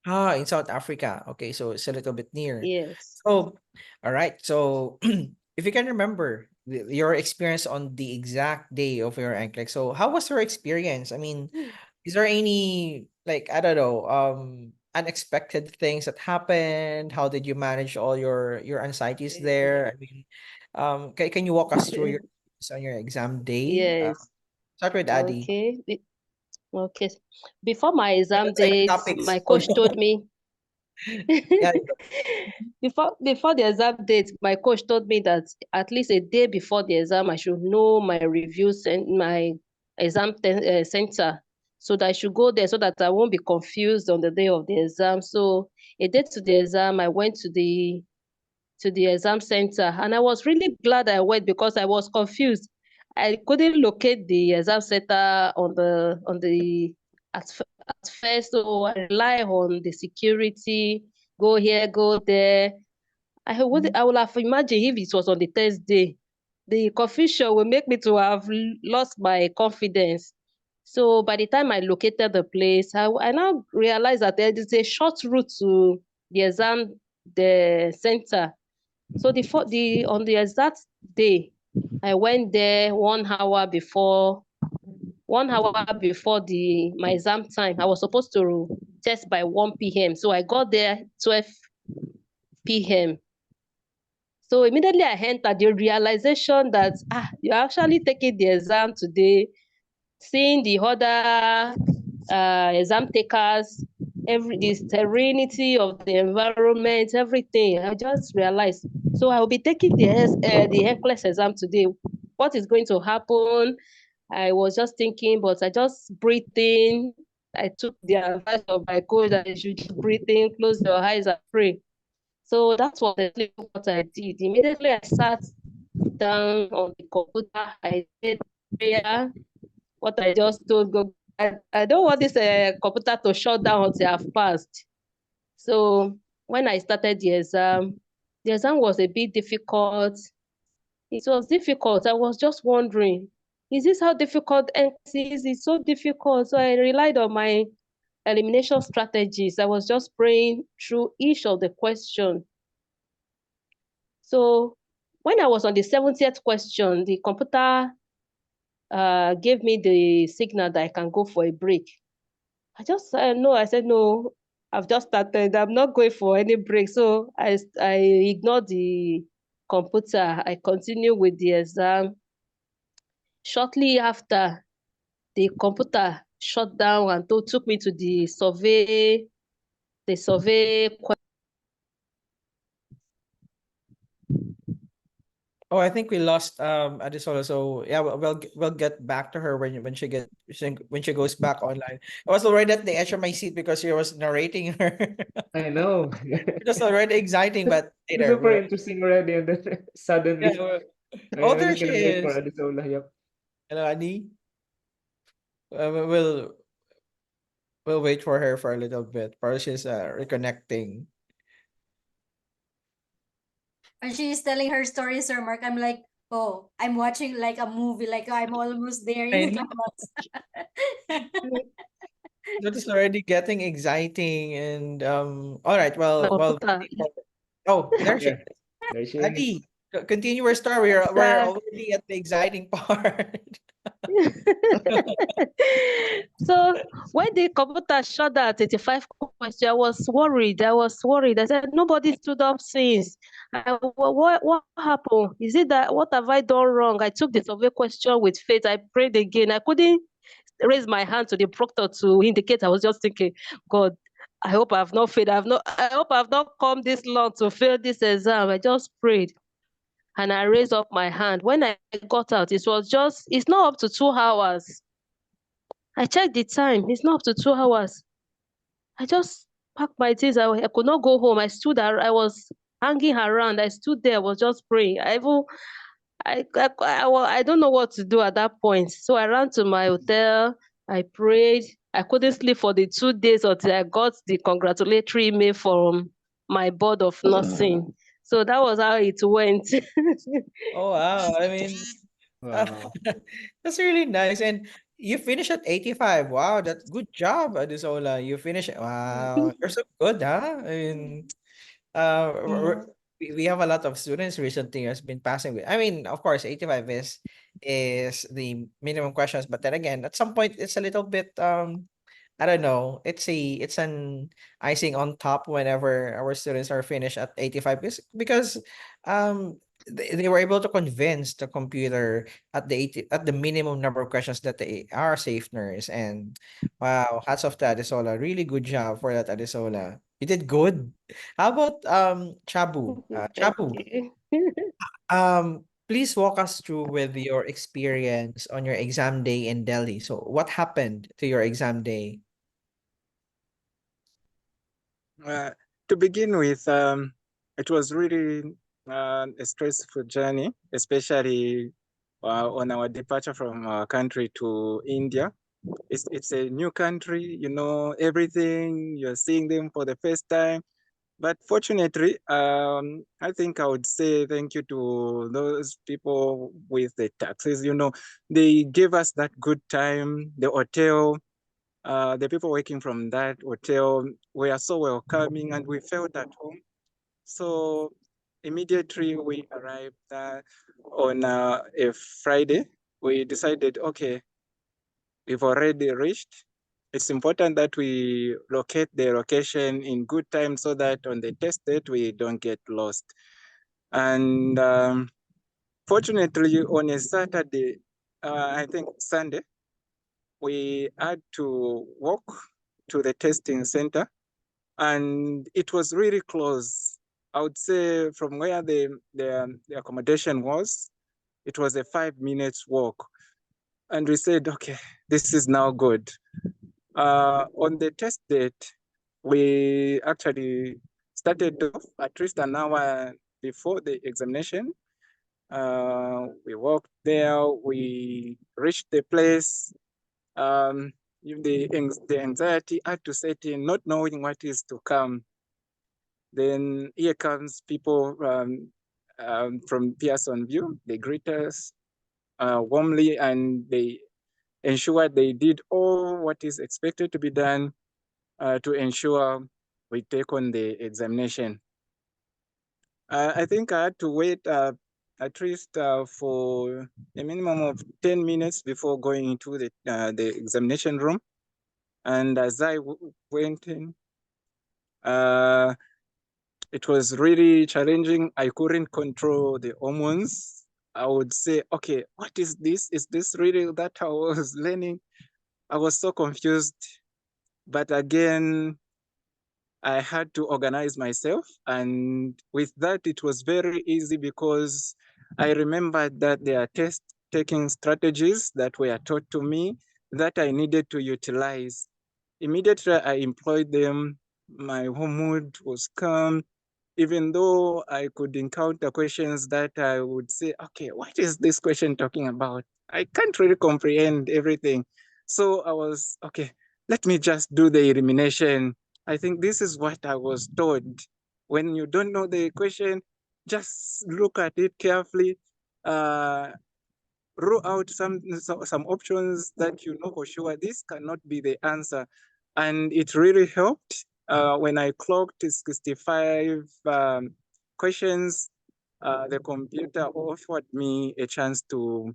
Ah, in South Africa. Okay, so it's a little bit near. Yes. So, all right. So, if you can remember your experience on the exact day of your NCLEX, so how was your experience? I mean, is there any like I don't know, unexpected things that happened? How did you manage all your anxieties there? I mean, can you walk us through your experience on your exam day? Yes. Start with Adi. Okay. Okay. Before my exam Let's say the date, topics. my coach told me Yeah. before the exam date, my coach told me that at least a day before the exam, I should know my reviews and my center, so that I should go there so that I won't be confused on the day of the exam. So a day to the exam, I went to the exam center, and I was really glad I went because I was confused. I couldn't locate the exam center at first, so I rely on the security, go here, go there. I would have imagined if it was on the Thursday, the confusion will make me to have lost my confidence. So by the time I located the place, I now realized that there is a short route to the exam the center. So the on the exact day, I went there 1 hour before 1 hour before the my exam time. I was supposed to test by 1 p.m. So I got there 12 p.m. So immediately I entered, the realization that you're actually taking the exam today, seeing the other exam takers, the serenity of the environment, everything. I just realized. So I will be taking the NCLEX exam today. What is going to happen? I was just thinking, but I just breathed in. I took the advice of my coach that I should just breathe in, close your eyes, and pray. So that's what I did. Immediately I sat down on the computer, I did prayer. What I just told God, I don't want this computer to shut down until I've passed. So when I started the exam was a bit difficult. It was difficult. I was just wondering, is this how difficult NC is? It's so difficult. So I relied on my elimination strategies. I was just praying through each of the questions. So when I was on the 70th question, the computer gave me the signal that I can go for a break. I just no, I said no, I've just started. I'm not going for any break. So I ignored the computer. I continued with the exam. Shortly after, the computer shut down and took me to the survey. The survey. Oh, I think we lost Adesola. So yeah, we'll get back to her when she goes back online. I was already at the edge of my seat because she was narrating her. I know. It was already exciting, but It's later super interesting already, and then yeah. suddenly, Oh, I'm there just she gonna wait for is. Adisola. Yep. Hello, Annie. We'll wait for her for a little bit. While she's reconnecting. And she's telling her story, Sir Mark. I'm like, oh, I'm watching like a movie, like I'm almost there I in know. class. That is already getting exciting, and all right. Well, Computer. oh, there she Yeah. is. There's Eunice. Adi, continue your story. We're Sa- already at the exciting part. So when the computer shot that 85 question, I was worried. I said, nobody stood up since. What happened? Is it that what have I done wrong? I took the survey question with faith. I prayed again. I couldn't raise my hand to the proctor to indicate. I was just thinking, God, I hope I've not failed. I hope I've not come this long to fail this exam. I just prayed and I raised up my hand. When I got out, it's not up to 2 hours. I checked the time. It's not up to 2 hours. I just packed my things. I could not go home. I was hanging around. I stood there. I was just praying. I don't know what to do at that point. So I ran to my hotel. I prayed. I couldn't sleep for the 2 days until I got the congratulatory email from my board of nursing. So that was how it went. Oh wow. I mean, Wow. that's really nice. And you finished at 85. Wow, that's good job, Adisola. You finished. Wow, you're so good, huh? I mean, Mm. we have a lot of students recently has been passing with. I mean, of course, 85 is the minimum questions, but then again, at some point, it's a little bit I don't know. It's an icing on top whenever our students are finished at 85 because they were able to convince the computer at the 80, at the minimum number of questions that they are safe nurse. And wow, hats off to Adesola. Really good job for that, Adesola. You did good. How about Chabu? Thank Chabu, you. please walk us through with your experience on your exam day in Delhi. So what happened to your exam day? Uh, to begin with, it was really a stressful journey, especially on our departure from our country to India. It's a new country, you know, everything, you're seeing them for the first time. But fortunately, I think I would say thank you to those people with the taxis. You know, they gave us that good time. The hotel, the people working from that hotel were so welcoming, and we felt at home. So immediately we arrived on a Friday. We decided, okay, we've already reached. It's important that we locate the location in good time so that on the test date we don't get lost. And fortunately, on a Saturday, I think Sunday, we had to walk to the testing center, and it was really close. I would say from where the accommodation was, it was a 5 minutes walk. And we said, okay, this is now good. On the test date, we actually started off at least an hour before the examination. We walked there, we reached the place. The anxiety had to set in, not knowing what is to come. Then here comes people from Pearson View. They greet us warmly, and they ensure they did all what is expected to be done to ensure we take on the examination. I think I had to wait at least for a minimum of 10 minutes before going into the examination room. And as I went in, it was really challenging. I couldn't control the hormones. I would say, okay, what is this? Is this really that I was learning? I was so confused. But again, I had to organize myself. And with that, it was very easy because I remembered that there are test taking strategies that were taught to me that I needed to utilize. Immediately, I employed them. My home mood was calm, even though I could encounter questions that I would say, okay, what is this question talking about? I can't really comprehend everything. So I was, okay, let me just do the elimination. I think this is what I was told. When you don't know the question, just look at it carefully, uh, rule out some options that you know for sure this cannot be the answer. And it really helped when I clocked 65 questions. the computer offered me a chance to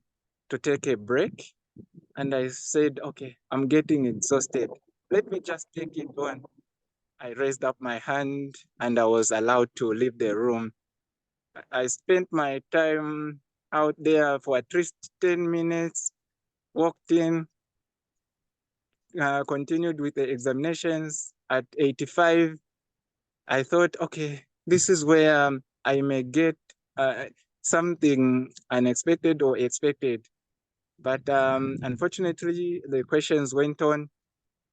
take a break, and I said, okay, I'm getting exhausted. Let me just take it on. I raised up my hand and I was allowed to leave the room. I spent my time out there for at least 10 minutes, walked in, continued with the examinations. At 85, I thought, okay, this is where I may get something unexpected or expected. But unfortunately, the questions went on.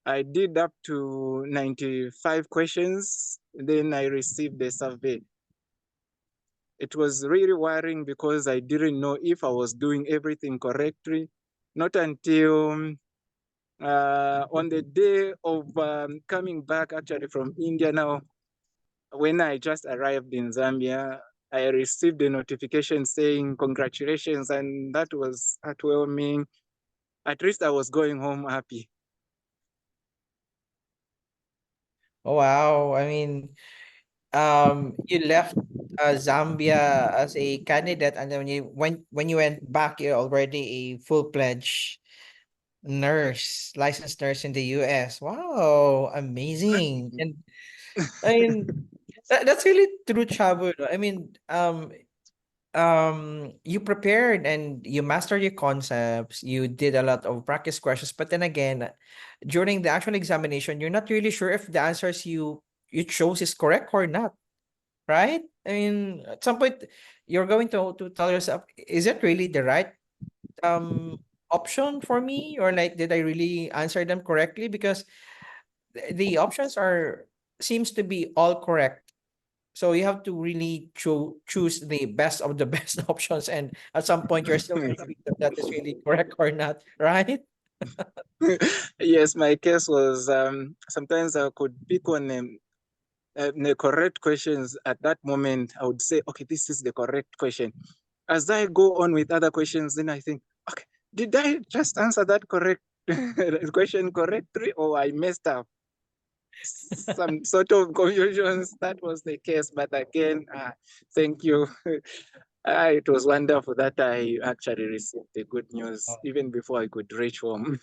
I did up to 95 questions. Then I received the survey. It was really worrying because I didn't know if I was doing everything correctly. Not until on the day of coming back actually from India now, when I just arrived in Zambia, I received a notification saying congratulations, and that was heartwarming. At least I was going home happy. Oh, wow. I mean, you left Zambia as a candidate, and then when you went back, you're already a full-fledged nurse, licensed nurse in the US. Wow, amazing. And I mean, that's really true, Chabu. No? I mean, you prepared and you mastered your concepts, you did a lot of practice questions, but then again, during the actual examination, you're not really sure if the answers you chose is correct or not, right? I mean, at some point you're going to tell yourself, is it really the right um option for me, or like did I really answer them correctly? Because the options are seems to be all correct, so you have to really choose the best of the best options, and at some point you're still confused if that is really correct or not, right? Yes, my case was sometimes I could pick on the correct questions at that moment. I would say, okay, this is the correct question. As I go on with other questions, then I think, okay, did I just answer that correct question correctly, or I messed up? Some sort of confusions. That was the case. But again, thank you. It was wonderful that I actually received the good news Oh, even before I could reach home.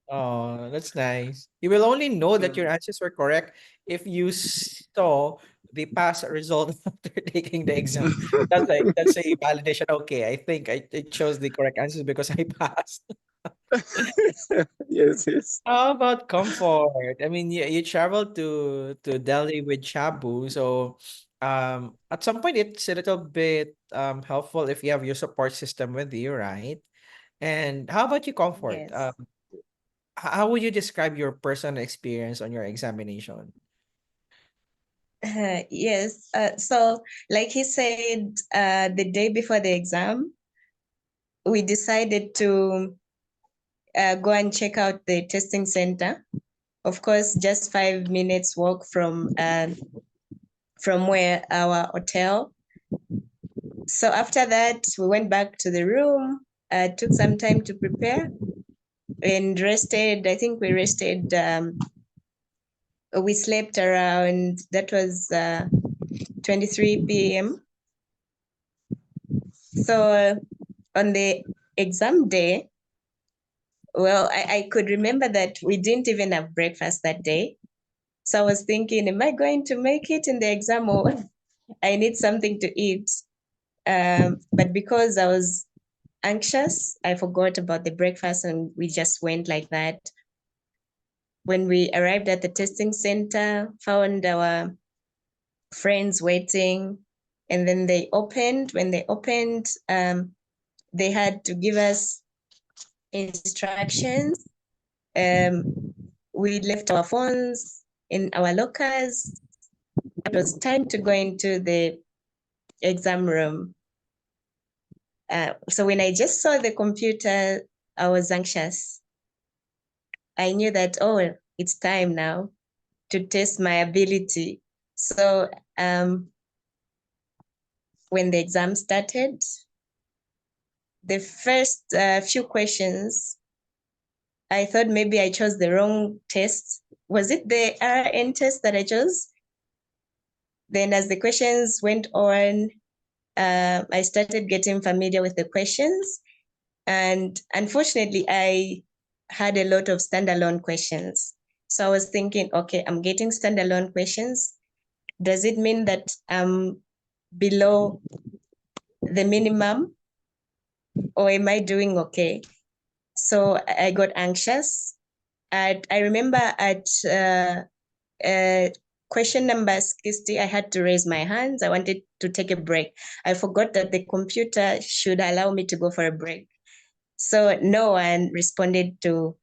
oh, that's nice. You will only know that your answers were correct if you saw the past result after taking the exam. That's a validation. Okay, I think I chose the correct answers because I passed. Yes, yes. How about comfort? I mean, you traveled to Delhi with Shabu, so at some point it's a little bit helpful if you have your support system with you, right? And how about you, comfort? Yes. How would you describe your personal experience on your examination? Yes. So, like he said, the day before the exam, we decided to go and check out the testing center. Of course, just 5 minutes walk from where our hotel. So after that, we went back to the room. Took some time to prepare and rested. I think we rested. We slept around. That was 23 p.m. So on the exam day, well, I could remember that we didn't even have breakfast that day. So I was thinking, am I going to make it in the exam, or I need something to eat? But because I was anxious, I forgot about the breakfast and we just went like that. When we arrived at the testing center, found our friends waiting, and then they opened. When they opened, they had to give us instructions. We left our phones in our lockers. It was time to go into the exam room. So when I just saw the computer, I was anxious. I knew that, oh, it's time now to test my ability. So when the exam started, the first few questions, I thought maybe I chose the wrong test. Was it the RN test that I chose? Then as the questions went on, I started getting familiar with the questions. And unfortunately, I had a lot of standalone questions. So I was thinking, okay, I'm getting standalone questions. Does it mean that I'm below the minimum, or am I doing okay? So I got anxious. I remember at question number 60, I had to raise my hands. I wanted to take a break. I forgot that the computer should allow me to go for a break. So no one responded to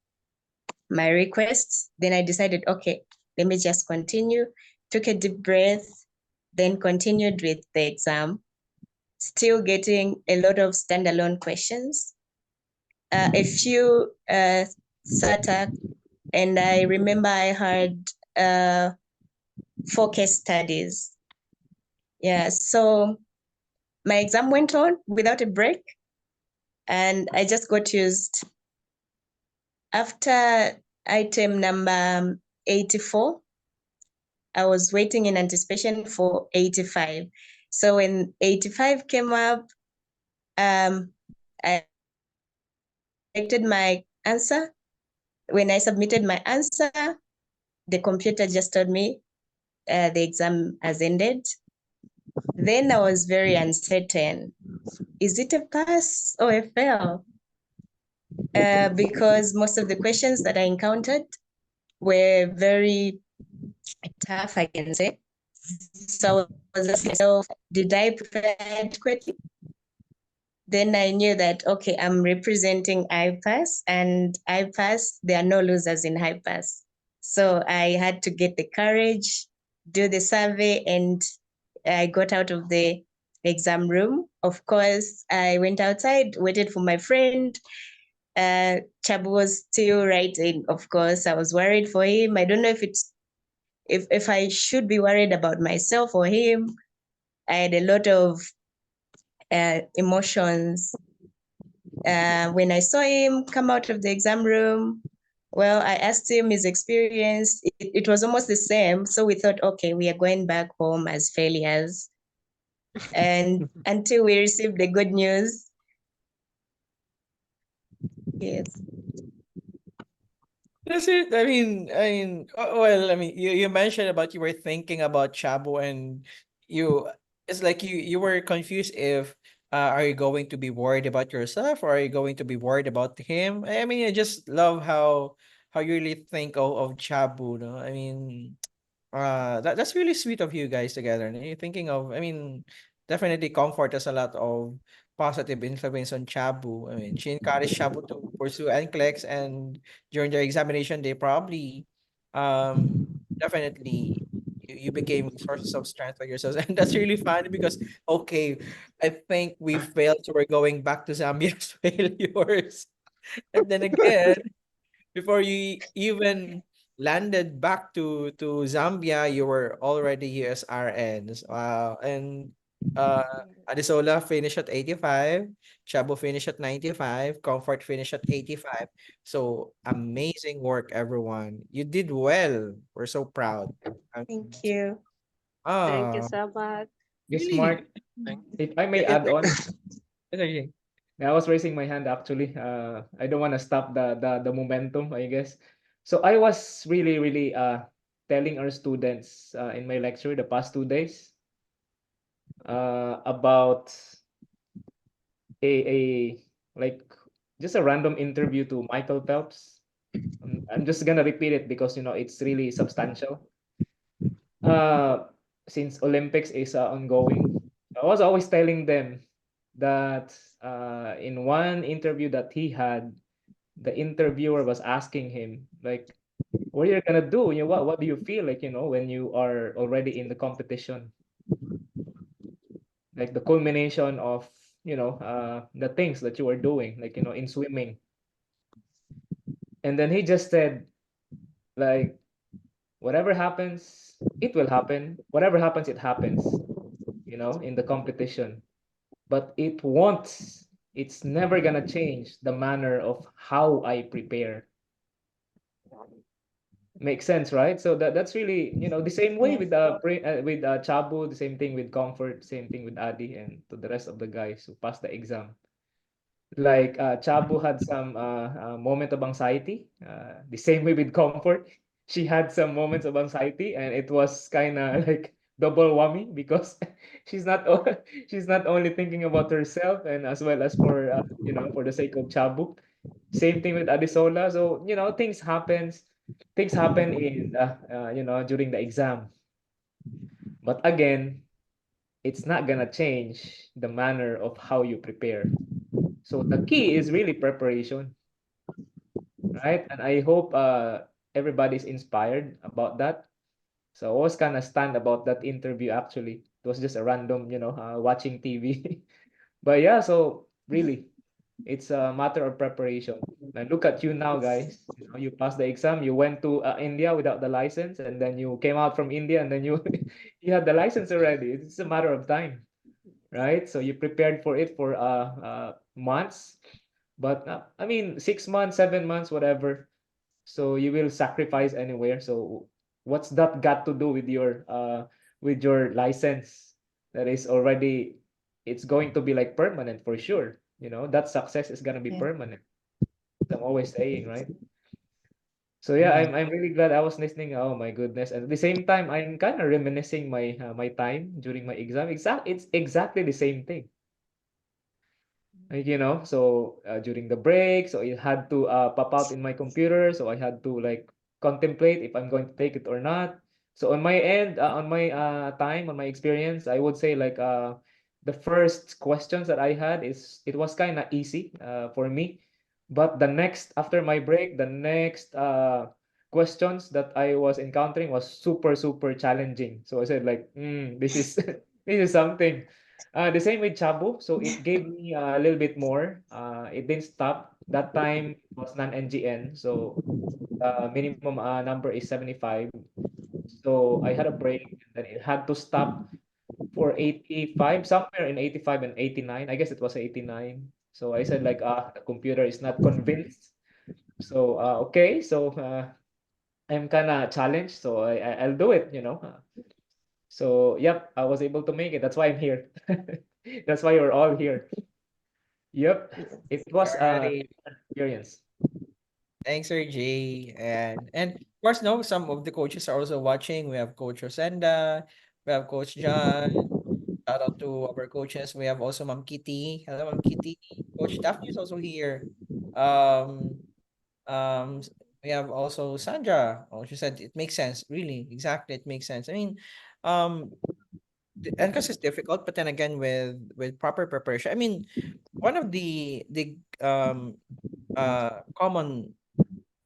my requests. Then I decided, okay, let me just continue. Took a deep breath, then continued with the exam. Still getting a lot of standalone questions. A few SATA, and I remember I had 4 case studies. Yeah, so my exam went on without a break, and I just got used. After item number 84, I was waiting in anticipation for 85. So when 85 came up, I selected my answer. When I submitted my answer, the computer just told me the exam has ended. Then I was very uncertain. Is it a pass or a fail? Because most of the questions that I encountered were very tough, I can say. So I was asking myself, did I prepare adequately? Then I knew that, okay, I'm representing IPASS, and IPASS, there are no losers in IPASS. So I had to get the courage, do the survey, and I got out of the exam room. Of course, I went outside, waited for my friend. Chabu was still writing. Of course, I was worried for him. I don't know if I should be worried about myself or him. I had a lot of emotions. When I saw him come out of the exam room, well, I asked him his experience. It was almost the same. So we thought, okay, we are going back home as failures. And until we received the good news. Yes. That's it. Well, you mentioned about you were thinking about Chabo, and you, it's like you were confused if are you going to be worried about yourself, or are you going to be worried about him? I mean, I just love how you really think of Chabo, no? I mean, that's really sweet of you guys together. And you're thinking of, I mean, definitely Comfort has a lot of positive influence on Chabu. I mean, she encouraged Chabu to pursue NCLEX, and during their examination, they probably, definitely, you became sources of strength for yourselves. And that's really funny because, okay, I think we failed, so we're going back to Zambia's failures. And then again, before you even landed back to Zambia, you were already USRNs. Wow. And Adesola finished at 85, Shabu finished at 95, Comfort finished at 85. So amazing work, everyone. You did well. We're so proud. Um, Thank you. Thank you ah, so much. Yes, really? Mark. If I may It, add on, it, I was raising my hand actually. I don't want to stop the momentum, I guess. So I was really telling our students in my lecture the past 2 days about a like just a random interview to Michael Phelps. I'm just gonna repeat it because it's really substantial. Uh, since Olympics is ongoing, I was always telling them that in one interview that he had, the interviewer was asking him like, "What are you gonna do? What do you feel like when you are already in the competition, like the culmination of the things that you are doing, like in swimming?" And then he just said like, "Whatever happens, it will happen. Whatever happens, it happens. In the competition, but it won't. It's never gonna change the manner of how I prepare." Makes sense, right? So that's really, the same way Yes. with Chabu, the same thing with Comfort, same thing with Adi, and to the rest of the guys who passed the exam. Like Chabu had some moment of anxiety. The same way with Comfort, she had some moments of anxiety, and it was kind of like double whammy because she's not she's not only thinking about herself and as well as for for the sake of Chabu. Same thing with Adisola. So things happen in during the exam. But again, it's not gonna change the manner of how you prepare. So the key is really preparation, right? And I hope everybody's inspired about that. So I was kind of stunned about that interview actually. It was just a random, watching TV. But yeah, so really, it's a matter of preparation. And look at you now, guys. You passed the exam, you went to India without the license, and then you came out from India, and then you you had the license already. It's a matter of time, right? So you prepared for it for months, but I mean 6 months, 7 months, whatever. So you will sacrifice anywhere. So what's that got to do with your license that is already, it's going to be like permanent for sure. That success is gonna be Yeah. permanent. I'm always saying, right? So yeah, Mm. I'm really glad I was listening. Oh my goodness. And at the same time, I'm kind of reminiscing my time during my exam. It's exactly the same thing. So during the break, so it had to pop out in my computer, so I had to like contemplate if I'm going to take it or not. So on my end, on my time, on my experience, I would say like the first questions that I had it was kind of easy for me, but the next after my break, the next questions that I was encountering was super super challenging. So I said like, this is this is something. The same with Chabu. So it gave me a little bit more. It didn't stop. That time it was non-NGN. So minimum number is 75. So I had a break and then it had to stop for 85, somewhere in 85 and 89. I guess it was 89. So I said like, the computer is not convinced. So okay. So I'm kind of challenged. So I'll do it. So yep, I was able to make it. That's why I'm here. That's why you're all here. Yep, it was Alrighty. an experience. Thanks, Sir Jay. And of course, no, some of the coaches are also watching. We have Coach Rosenda, we have Coach John. Shout out to our coaches. We have also Ma'am Kitty. Hello, Ma'am Kitty. Coach Daphne is also here. Um, s- we have also Sandra. Oh, she said it makes sense. Really, exactly, it makes sense. I mean, um, the NCAS is difficult, but then again, with proper preparation. I mean, one of the common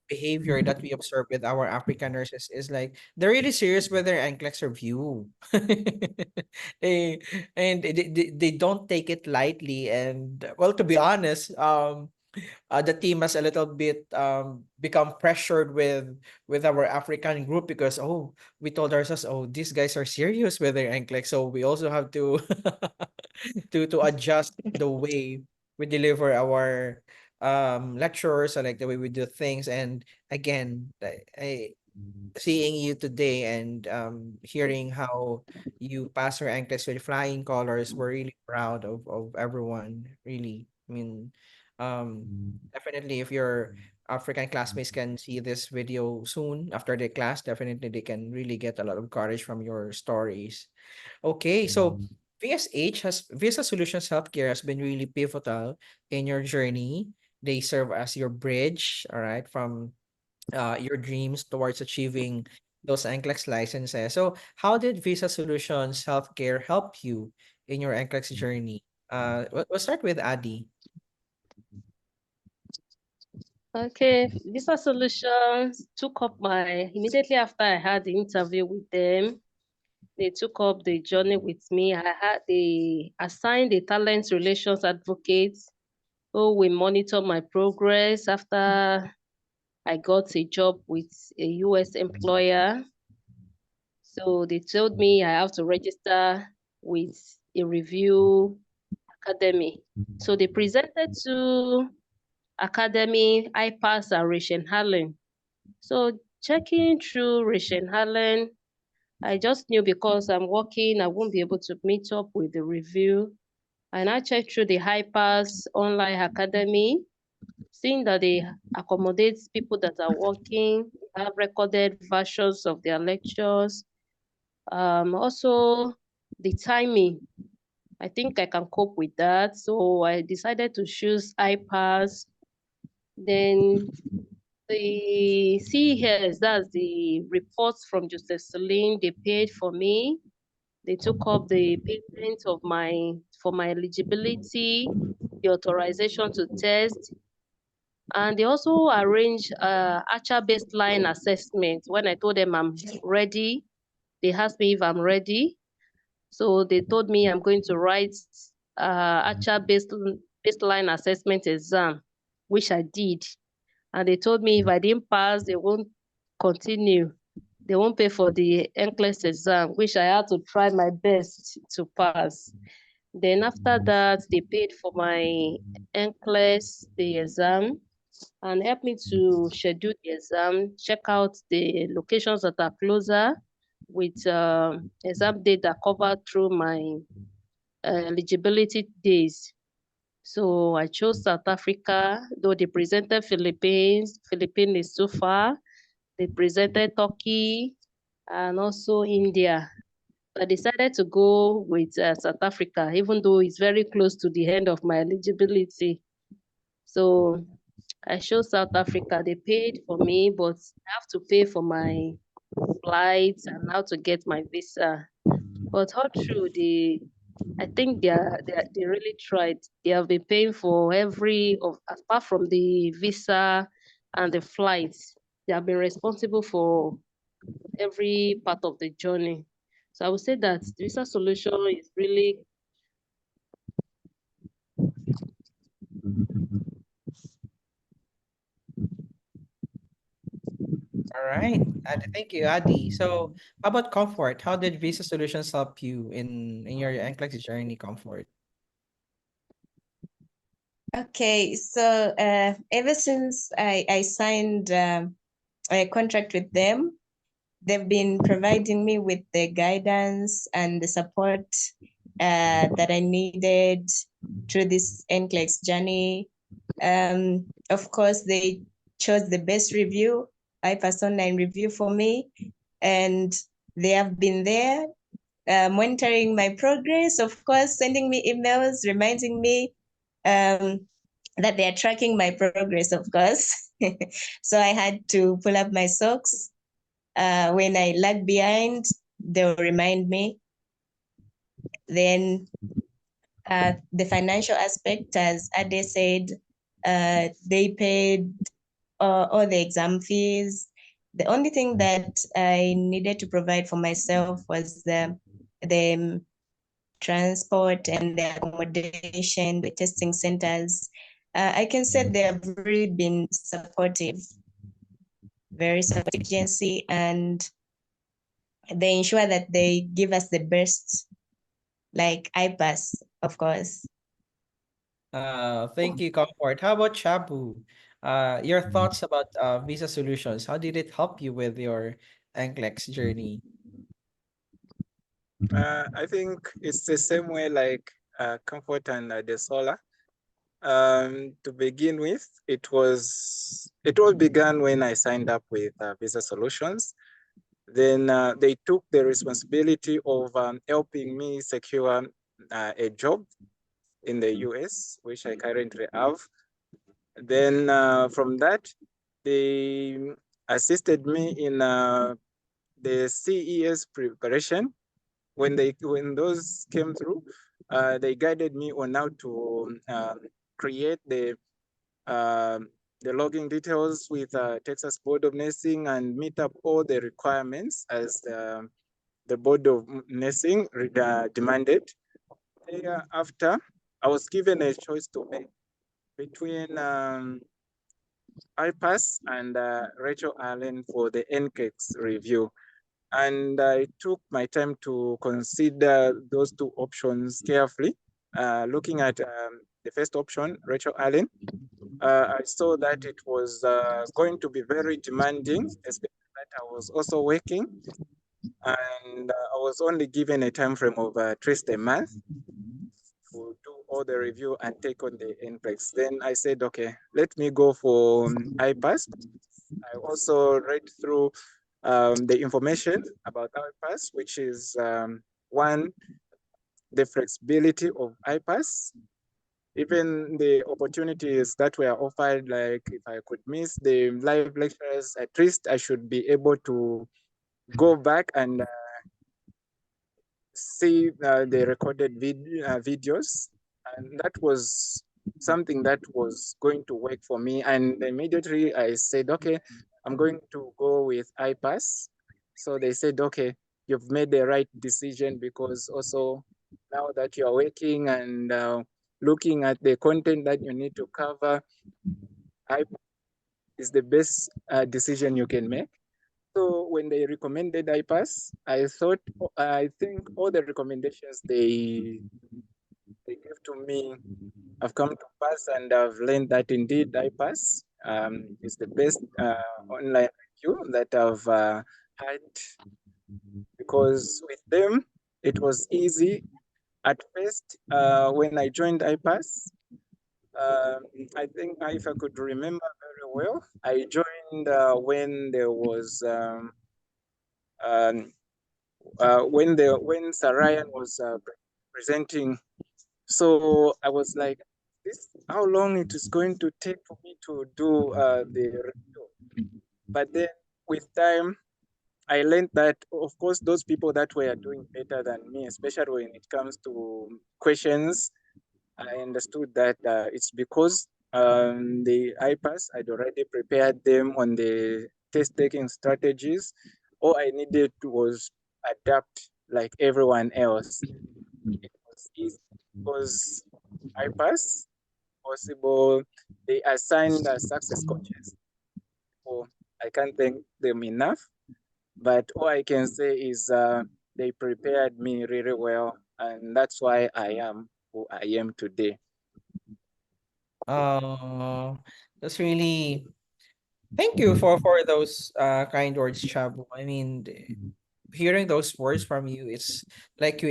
behavior that we observe with our African nurses is like they're really serious with their NCLEX review. they they don't take it lightly, and well, to be honest, the team has a little bit become pressured with our African group because we told ourselves, these guys are serious with their NCLEX, so we also have to to adjust the way we deliver our lectures, or like the way we do things. And again, seeing you today and hearing how you pass your NCLEX with flying colors, we're really proud of everyone, really. I mean, um definitely if your African classmates can see this video soon after the class, definitely they can really get a lot of courage from your stories. Okay, so Visa Solutions Healthcare has been really pivotal in your journey. They serve as your bridge, all right, from your dreams towards achieving those NCLEX licenses. So, how did Visa Solutions Healthcare help you in your NCLEX journey? We'll start with Adi. Okay, Visa Solutions took up immediately after I had the interview with them, they took up the journey with me. They assigned a talent relations advocate who will monitor my progress after I got a job with a US employer. So they told me I have to register with a review academy. So they presented to academy, I passed and Rachel Harlan. So checking through Rachel Allen, I just knew because I'm working, I won't be able to meet up with the review. And I checked through the Hypers Online Academy, seeing that they accommodate people that are working, have recorded versions of their lectures. Also, the timing, I think I can cope with that. So I decided to choose iPass. Then the CES, that's the reports from Joseph Celine, they paid for me. They took up the payment of for my eligibility, the authorization to test, and they also arranged ACHA baseline assessment. When I told them I'm ready, they asked me if I'm ready. So they told me I'm going to write ACHA baseline assessment exam, which I did. And they told me if I didn't pass, they won't continue. They won't pay for the NCLEX exam, which I had to try my best to pass. Then after that, they paid for my NCLEX, the exam, and helped me to schedule the exam, check out the locations that are closer with exam date that covered through my eligibility days. So I chose South Africa, though they presented Philippines. Philippines is too far. They presented Turkey and also India. I decided to go with South Africa, even though it's very close to the end of my eligibility. So I chose South Africa. They paid for me, but I have to pay for my flights and how to get my visa. But all through I think they really tried. They have been paying for apart from the visa and the flights. They have been responsible for every part of the journey. So I would say that the visa solution is really All right. Thank you, Adi. So, how about comfort? How did Visa Solutions help you in your NCLEX journey, comfort? Okay, so ever since I signed a contract with them, they've been providing me with the guidance and the support that I needed through this NCLEX journey. Of course, they chose the best review, iPass Online review for me, and they have been there monitoring my progress, of course, sending me emails, reminding me that they are tracking my progress, of course. So I had to pull up my socks. When I lag behind, they'll remind me. Then the financial aspect, as Ade said, they paid all the exam fees. The only thing that I needed to provide for myself was the transport and the accommodation, the testing centers. I can say they have really been supportive, very supportive agency, and they ensure that they give us the best, like iPass, of course. Thank you, comfort. How about Shabu? Your thoughts about Visa Solutions? How did it help you with your NCLEX journey? I think it's the same way like Comfort and the Solar. To begin with, it all began when I signed up with Visa Solutions. Then they took the responsibility of helping me secure a job in the US, which I currently have. Then from that, they assisted me in the CES preparation. When those came through, they guided me on how to create the logging details with Texas Board of Nursing and meet up all the requirements as the Board of Nursing demanded. Thereafter, I was given a choice to make between iPass and Rachel Allen for the NCLEX review. And I took my time to consider those two options carefully. Looking at the first option, Rachel Allen, I saw that it was going to be very demanding, especially that, I was also working, and I was only given a time frame of at least a month to do all the review and take on the NCLEX. Then I said, okay, let me go for IPAS. I also read through the information about IPAS, which is one, the flexibility of IPAS, even the opportunities that were offered, like if I could miss the live lectures, at least I should be able to go back and see the recorded videos. And that was something that was going to work for me. And immediately I said, okay, I'm going to go with iPass. So they said, okay, you've made the right decision, because also now that you're working and looking at the content that you need to cover, iPass is the best decision you can make. So when they recommended iPass, I think all the recommendations they give to me have come to pass, and I've learned that indeed iPass is the best online review that I've had, because with them it was easy. At first, when I joined iPass, I think if I could remember very well, I joined when there was um, when Sarayan was presenting. So I was like, this how long it is going to take for me to do the review. But then with time, I learned that, of course, those people that were doing better than me, especially when it comes to questions, I understood that it's because the IPAS had already prepared them on the test taking strategies. All I needed was adapt like everyone else. It was easy because IPAS possible. They assigned success coaches. So I can't thank them enough. But all I can say is they prepared me really well, and that's why I am who I am today. Uh, that's really thank you for those kind words, Chabu. I mean, hearing those words from you, it's like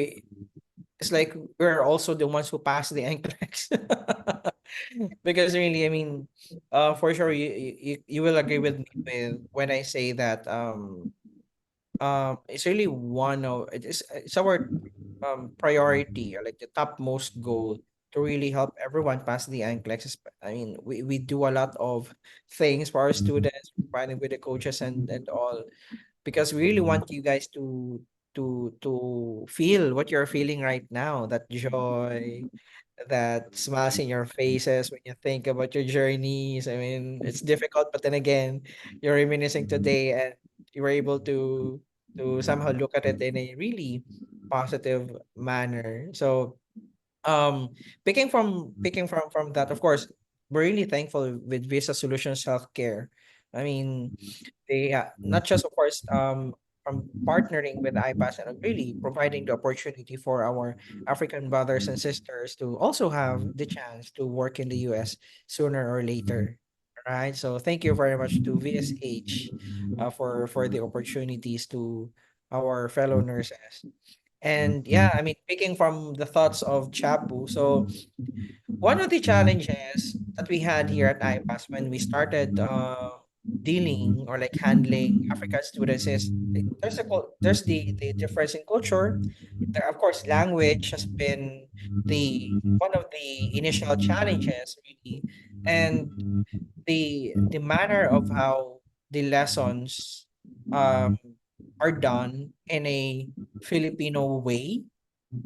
we're also the ones who pass the NCLEX. Because really, I mean, for sure, you will agree with me with when I say that it's really one of it's our priority, or like the topmost goal, to really help everyone pass the NCLEX. I mean, we do a lot of things for our students, providing with the coaches and all, because we really want you guys to feel what you're feeling right now, that joy, that smiles in your faces when you think about your journeys. I mean, it's difficult, but then again, you're reminiscing today, and you were able to somehow look at it in a really positive manner. So picking from that, of course, we're really thankful with Visa Solutions Healthcare. I mean, they not just, of course, from partnering with iPass, and really providing the opportunity for our African brothers and sisters to also have the chance to work in the US sooner or later. Right. So thank you very much to VSH for the opportunities, to our fellow nurses. And yeah, I mean, picking from the thoughts of Chabu, so one of the challenges that we had here at IPAS when we started dealing, or like handling African students, is there's the difference in culture. There, of course, language has been the one of the initial challenges, really, and the manner of how the lessons um, are done in a Filipino way,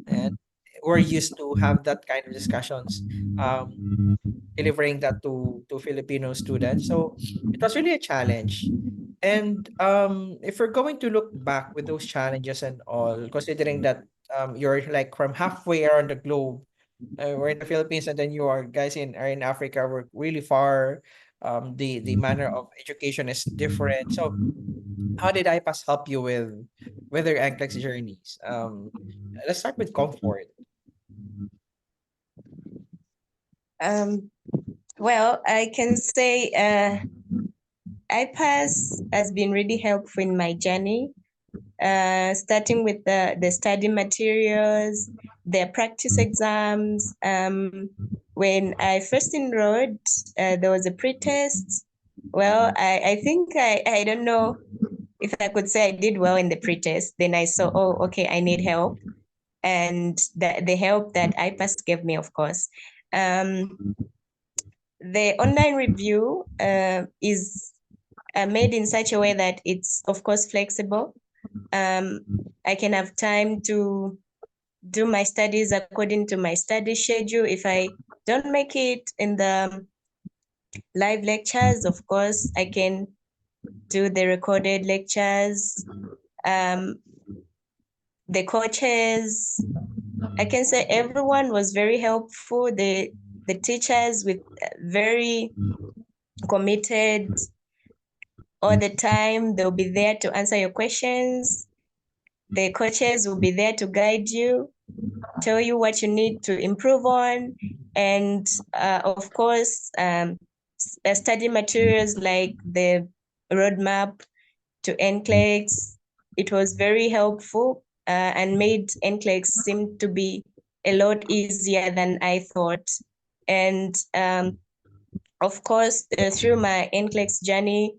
and we're used to have that kind of discussions, um, delivering that to Filipino students. So it was really a challenge. And if we're going to look back with those challenges and all, considering that you're like from halfway around the globe, we're in the Philippines, and then you are guys are in Africa, we're really far. The manner of education is different. So how did IPAS help you with your NCLEX journeys? Let's start with comfort. Um, well, I can say IPASS has been really helpful in my journey, starting with the study materials, the practice exams. When I first enrolled, there was a pre-test. Well, I think I don't know if I could say I did well in the pre-test. Then I saw, oh, okay, I need help. And the help that IPASS gave me, of course. The online review is made in such a way that it's, of course, flexible. I can have time to do my studies according to my study schedule. If I don't make it in the live lectures, of course, I can do the recorded lectures. The coaches, I can say everyone was very helpful. The teachers with very committed all the time. They'll be there to answer your questions. The coaches will be there to guide you, tell you what you need to improve on. And of course, study materials like the roadmap to NCLEX. It was very helpful and made NCLEX seem to be a lot easier than I thought. And of course, through my NCLEX journey,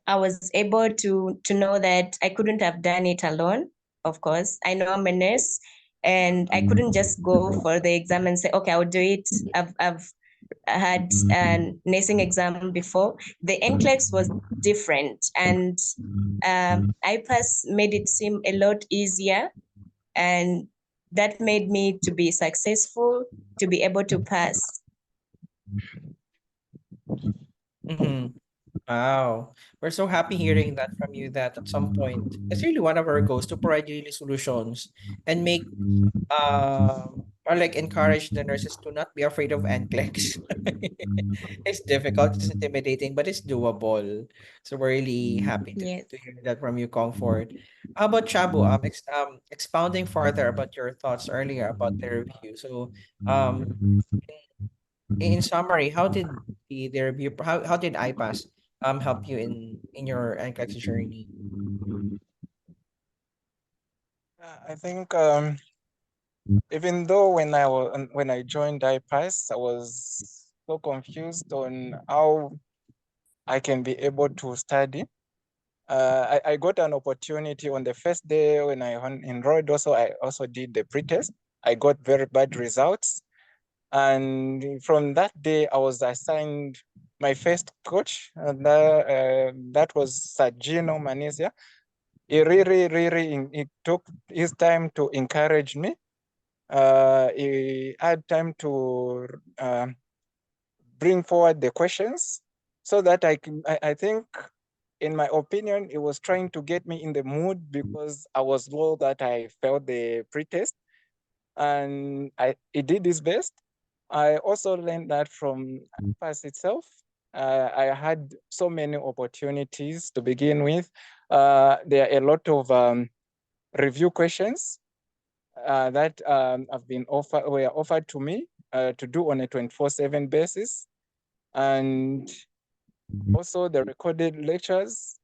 I was able to know that I couldn't have done it alone. Of course, I know I'm a nurse, and I couldn't just go for the exam and say, okay, I'll do it. I've had an nursing exam before. The NCLEX was different, and IPASS made it seem a lot easier, and that made me to be successful, to be able to pass. Mm-hmm. Wow. We're so happy hearing that from you that at some point, it's really one of our goals to provide really solutions and make or like encourage the nurses to not be afraid of NCLEX. It's difficult, it's intimidating, but it's doable. So we're really happy Yes. to hear that from you, Comfort. How about Chabu? Expounding further about your thoughts earlier about the review. So um in summary, how did the review how did IPAS help you in your NCLEX journey? I think even though when I joined IPAS, I was so confused on how I can be able to study. I got an opportunity on the first day when I enrolled. Also, I also did the pretest. I got very bad results, and from that day, I was assigned my first coach, and that was Sajino Manesia. He really it took his time to encourage me. He had time to bring forward the questions so that I think, in my opinion, it was trying to get me in the mood because I was low that I failed the pretest, and it did its best. I also learned that from PAS itself. I had so many opportunities to begin with. There are a lot of review questions that were offered to me to do on a 24/7 basis, and also the recorded lectures.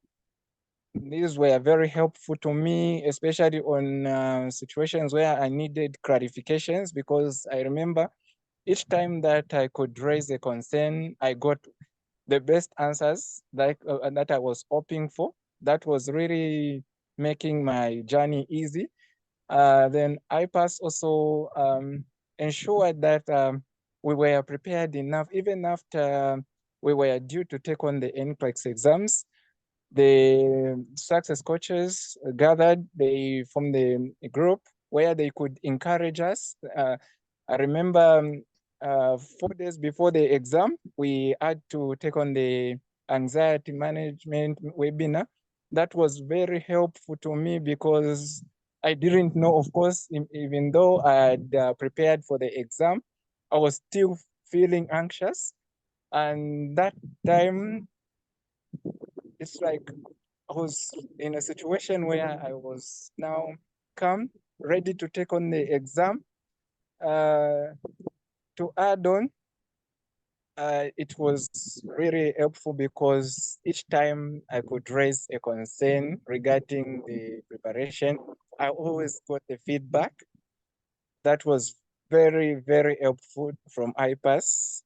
These were very helpful to me, especially on situations where I needed clarifications, because I remember each time that I could raise a concern, I got the best answers that I was hoping for. That was really making my journey easy. Then IPAS also ensured that we were prepared enough, even after we were due to take on the NCLEX exams. The success coaches gathered from the group where they could encourage us. I remember 4 days before the exam, we had to take on the anxiety management webinar. That was very helpful to me because I didn't know, of course, even though I had prepared for the exam, I was still feeling anxious. And that time, it's like I was in a situation where I was now calm, ready to take on the exam. To add on, It was really helpful because each time I could raise a concern regarding the preparation, I always got the feedback. That was very, very helpful from IPAS.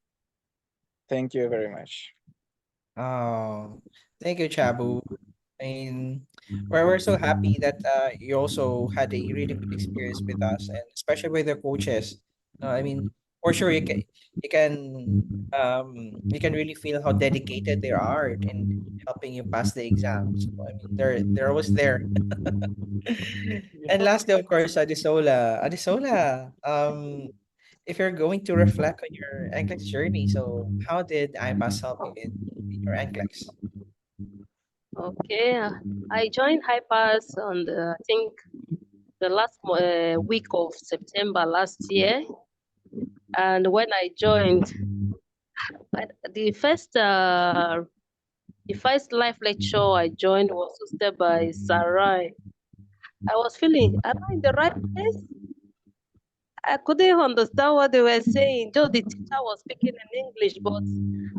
Thank you very much. Oh, thank you, Chabu. I mean, we're so happy that you also had a really good experience with us, and especially with the coaches. I mean, for sure you can really feel how dedicated they are in helping you pass the exam. So I mean, they're always there. And lastly, of course, Adisola. Adisola, if you're going to reflect on your NCLEX journey, so how did iPass help you in your NCLEX? Okay, I joined Hypers on I think the last week of September last year, and when I joined, the first live lecture I joined was hosted by Sarai. I was feeling, am I in the right place? I couldn't understand what they were saying. Just the teacher was speaking in English, but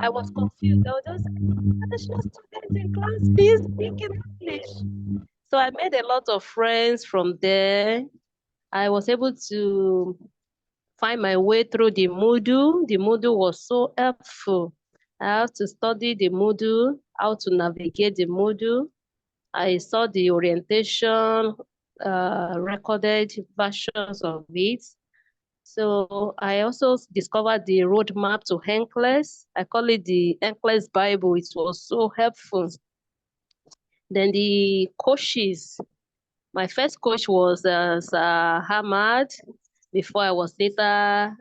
I was confused. I was just international students in class, please speak in English. So I made a lot of friends from there. I was able to find my way through the Moodle. The Moodle was so helpful. I had to study the Moodle, how to navigate the Moodle. I saw the orientation, recorded versions of it. So I also discovered the roadmap to NCLEX. I call it the NCLEX Bible. It was so helpful. Then the coaches. My first coach was Sir Hamad. Before I was later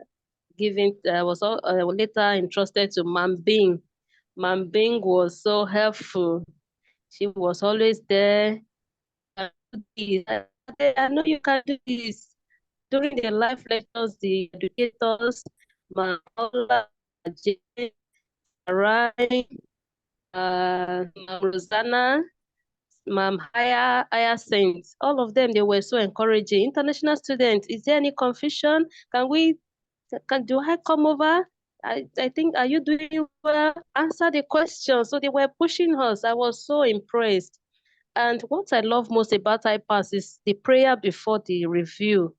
later entrusted to Mambing. Mambing was so helpful. She was always there. I know you can do this. During the live lectures, the educators, Maola, Jane, Sarai, Rosanna, Ma'am Hyacinth, all of them, they were so encouraging. International students, is there any confusion? Do I come over? I think, are you doing well? Answer the question. So they were pushing us. I was so impressed. And what I love most about IPASS is the prayer before the review.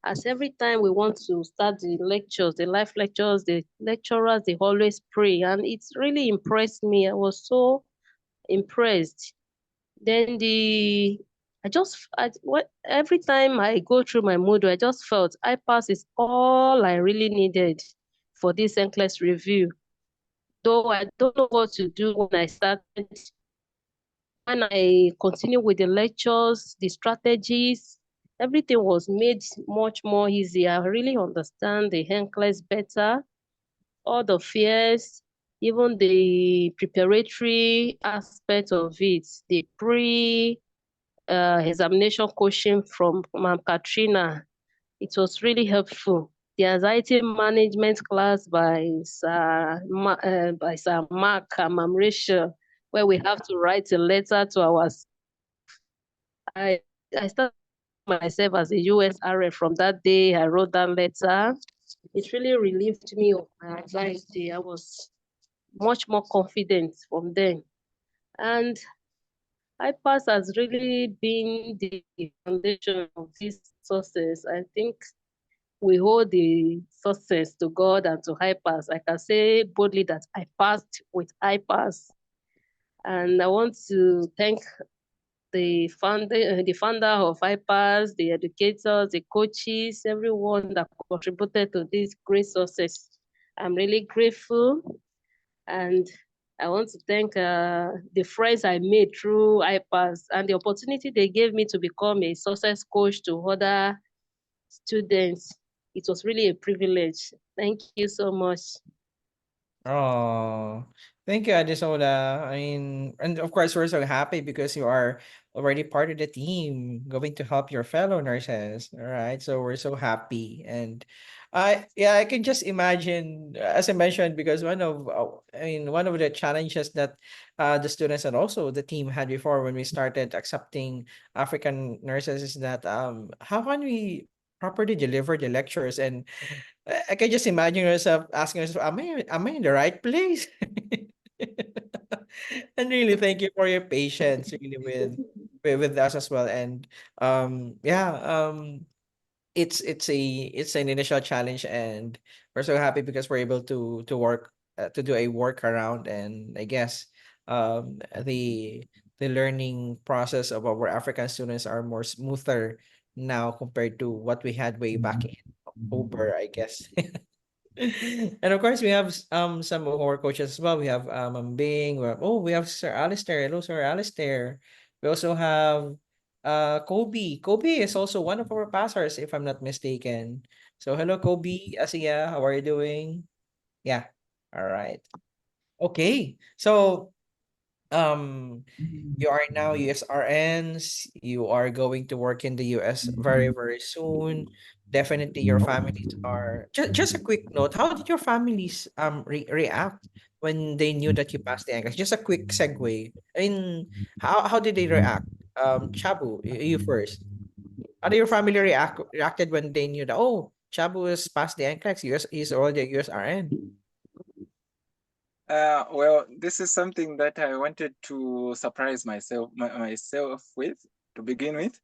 As every time we want to start the lectures, the live lectures, the lecturers, they always pray. And it's really impressed me. I was so impressed. Then every time I go through my module, I just felt IPASS is all I really needed for this NCLEX review. Though I don't know what to do when I started, when I continue with the lectures, the strategies, everything was made much more easy. I really understand the NCLEX better, all the fears, even the preparatory aspect of it, the examination coaching from Ma'am Katrina. It was really helpful. The anxiety management class by Sir Mark and Ma'am Rachel, where we have to write a letter to I started myself as a USRF from that day. I wrote that letter. It really relieved me of my anxiety. I was much more confident from then. And IPASS has really been the foundation of this success. I think we hold the success to God and to IPASS. I can say boldly that I passed with IPASS. And I want to thank the founder of IPASS, the educators, the coaches, everyone that contributed to this great success. I'm really grateful. And I want to thank the friends I made through IPASS and the opportunity they gave me to become a success coach to other students. It was really a privilege. Thank you so much. Oh, thank you, Adisola. I mean, and of course, we're so happy because you are already part of the team going to help your fellow nurses. All right. So we're so happy. And I can just imagine, as I mentioned, because one of the challenges that the students and also the team had before when we started accepting African nurses is that how can we properly deliver the lectures. And I can just imagine yourself asking yourself, am I in the right place? And really thank you for your patience really with us as well. And yeah, it's an initial challenge, and we're so happy because we're able to work to do a workaround. And I guess the learning process of our African students are more smoother now compared to what we had way back in October, I guess. And of course, we have some of our coaches as well. We have Bing. We have Sir Alistair. Hello, Sir Alistair. We also have Kobe. Kobe is also one of our passers, if I'm not mistaken. So hello, Kobe. Asiya, how are you doing? Yeah. All right. Okay. So um you are now USRNs. You are going to work in the US very, very soon. Definitely, your families are. Just a quick note. How did your families react when they knew that you passed the NCLEX? Just a quick segue. I mean, how did they react? Chabu, you first. How did your family reacted when they knew that, oh, Chabu has passed the NCLEX? He's already a USRN. Well, this is something that I wanted to surprise myself with to begin with.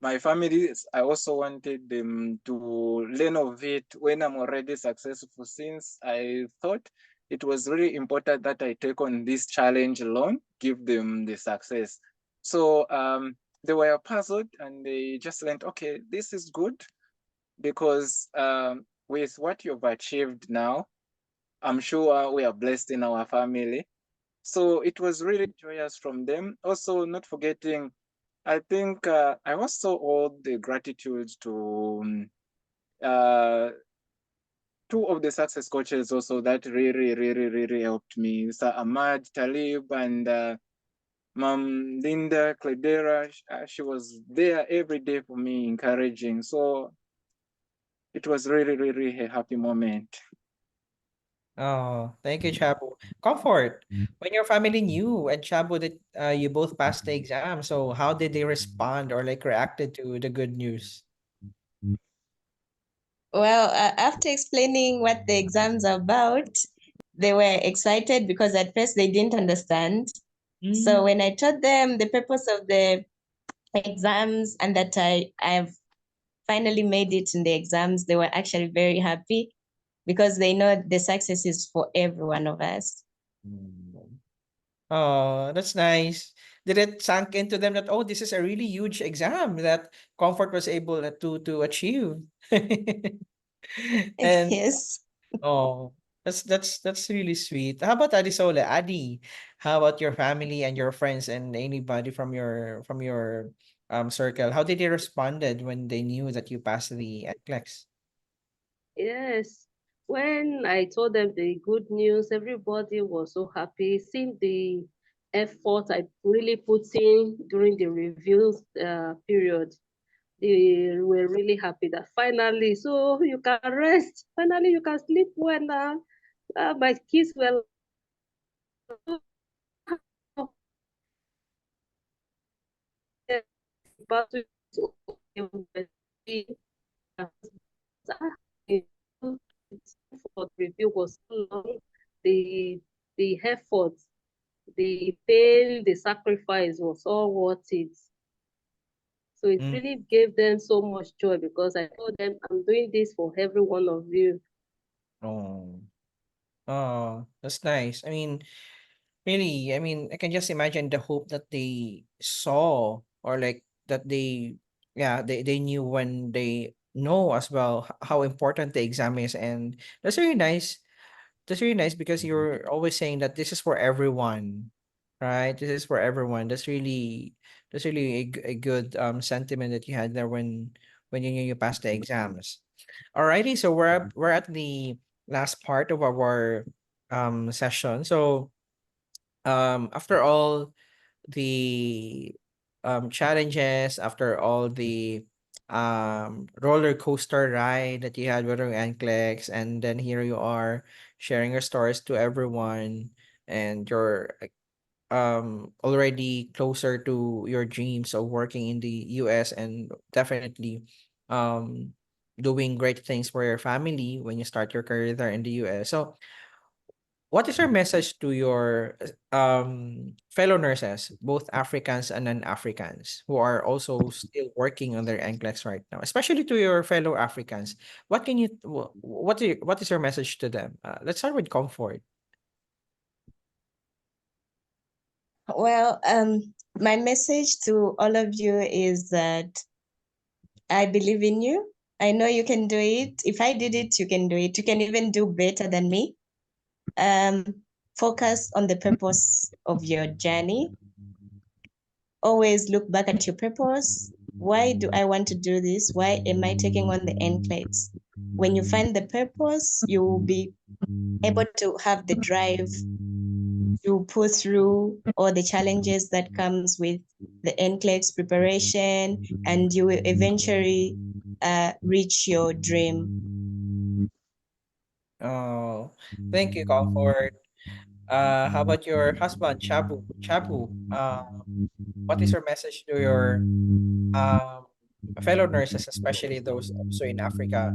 My family, I also wanted them to learn of it when I'm already successful, since I thought it was really important that I take on this challenge alone, give them the success. So they were puzzled and they just learned, okay, this is good because with what you've achieved now, I'm sure we are blessed in our family. So it was really joyous from them. Also, not forgetting, I think I also owe the gratitude to two of the success coaches also that really helped me. Sir Ahmad Talib and Mom Linda Cledera. She was there every day for me, encouraging. So it was really a happy moment. Oh, thank you, Chabu. Comfort. When your family knew and Chabu that you both passed the exam, so how did they respond or like reacted to the good news? Well, after explaining what the exams are about, they were excited because at first they didn't understand. So when I told them the purpose of the exams and that I've finally made it in the exams, they were actually very happy because they know the success is for every one of us. Oh, that's nice. Did it sunk into them that, oh, this is a really huge exam that Comfort was able to achieve? And Yes. oh, that's really sweet. How about Adisola? Adi, how about your family and your friends and anybody from your circle? How did they responded when they knew that you passed the NCLEX? Yes. When I told them the good news, everybody was so happy. Seeing the effort I really put in during the reviews period, they were really happy that finally, so you can rest. Finally, you can sleep well now. My kids were about to for review was so long. The the effort, the pain, the sacrifice was all worth it. So it Mm. really gave them so much joy because I told them I'm doing this for every one of you. Oh, oh, that's nice. I mean, really, I mean, I can just imagine the hope that they saw or like that they knew when they know as well how important the exam is. And that's really nice. That's really nice because you're always saying that this is for everyone, right? This is for everyone. That's really a good sentiment that you had there when you knew you passed the exams. Alrighty, so we're at the last part of our session. So after all the challenges, after all the roller coaster ride that you had with your NCLEX, and then here you are sharing your stories to everyone, and you're like, already closer to your dreams of working in the US, and definitely um doing great things for your family when you start your career there in the US. So, what is your message to your fellow nurses, both Africans and non-Africans, who are also still working on their NCLEX right now, especially to your fellow Africans? What can you what is your message to them? Let's start with Comfort. Well, my message to all of you is that I believe in you. I know you can do it. If I did it, you can do it. You can even do better than me. Focus on the purpose of your journey. Always look back at your purpose. Why do I want to do this? Why am I taking on the NCLEX? When you find the purpose, you will be able to have the drive to pull through all the challenges that comes with the NCLEX preparation, and you will eventually reach your dream. Oh, thank you, Comfort. How about your husband, Chabu? Chabu, what is your message to your um, fellow nurses, especially those also in Africa,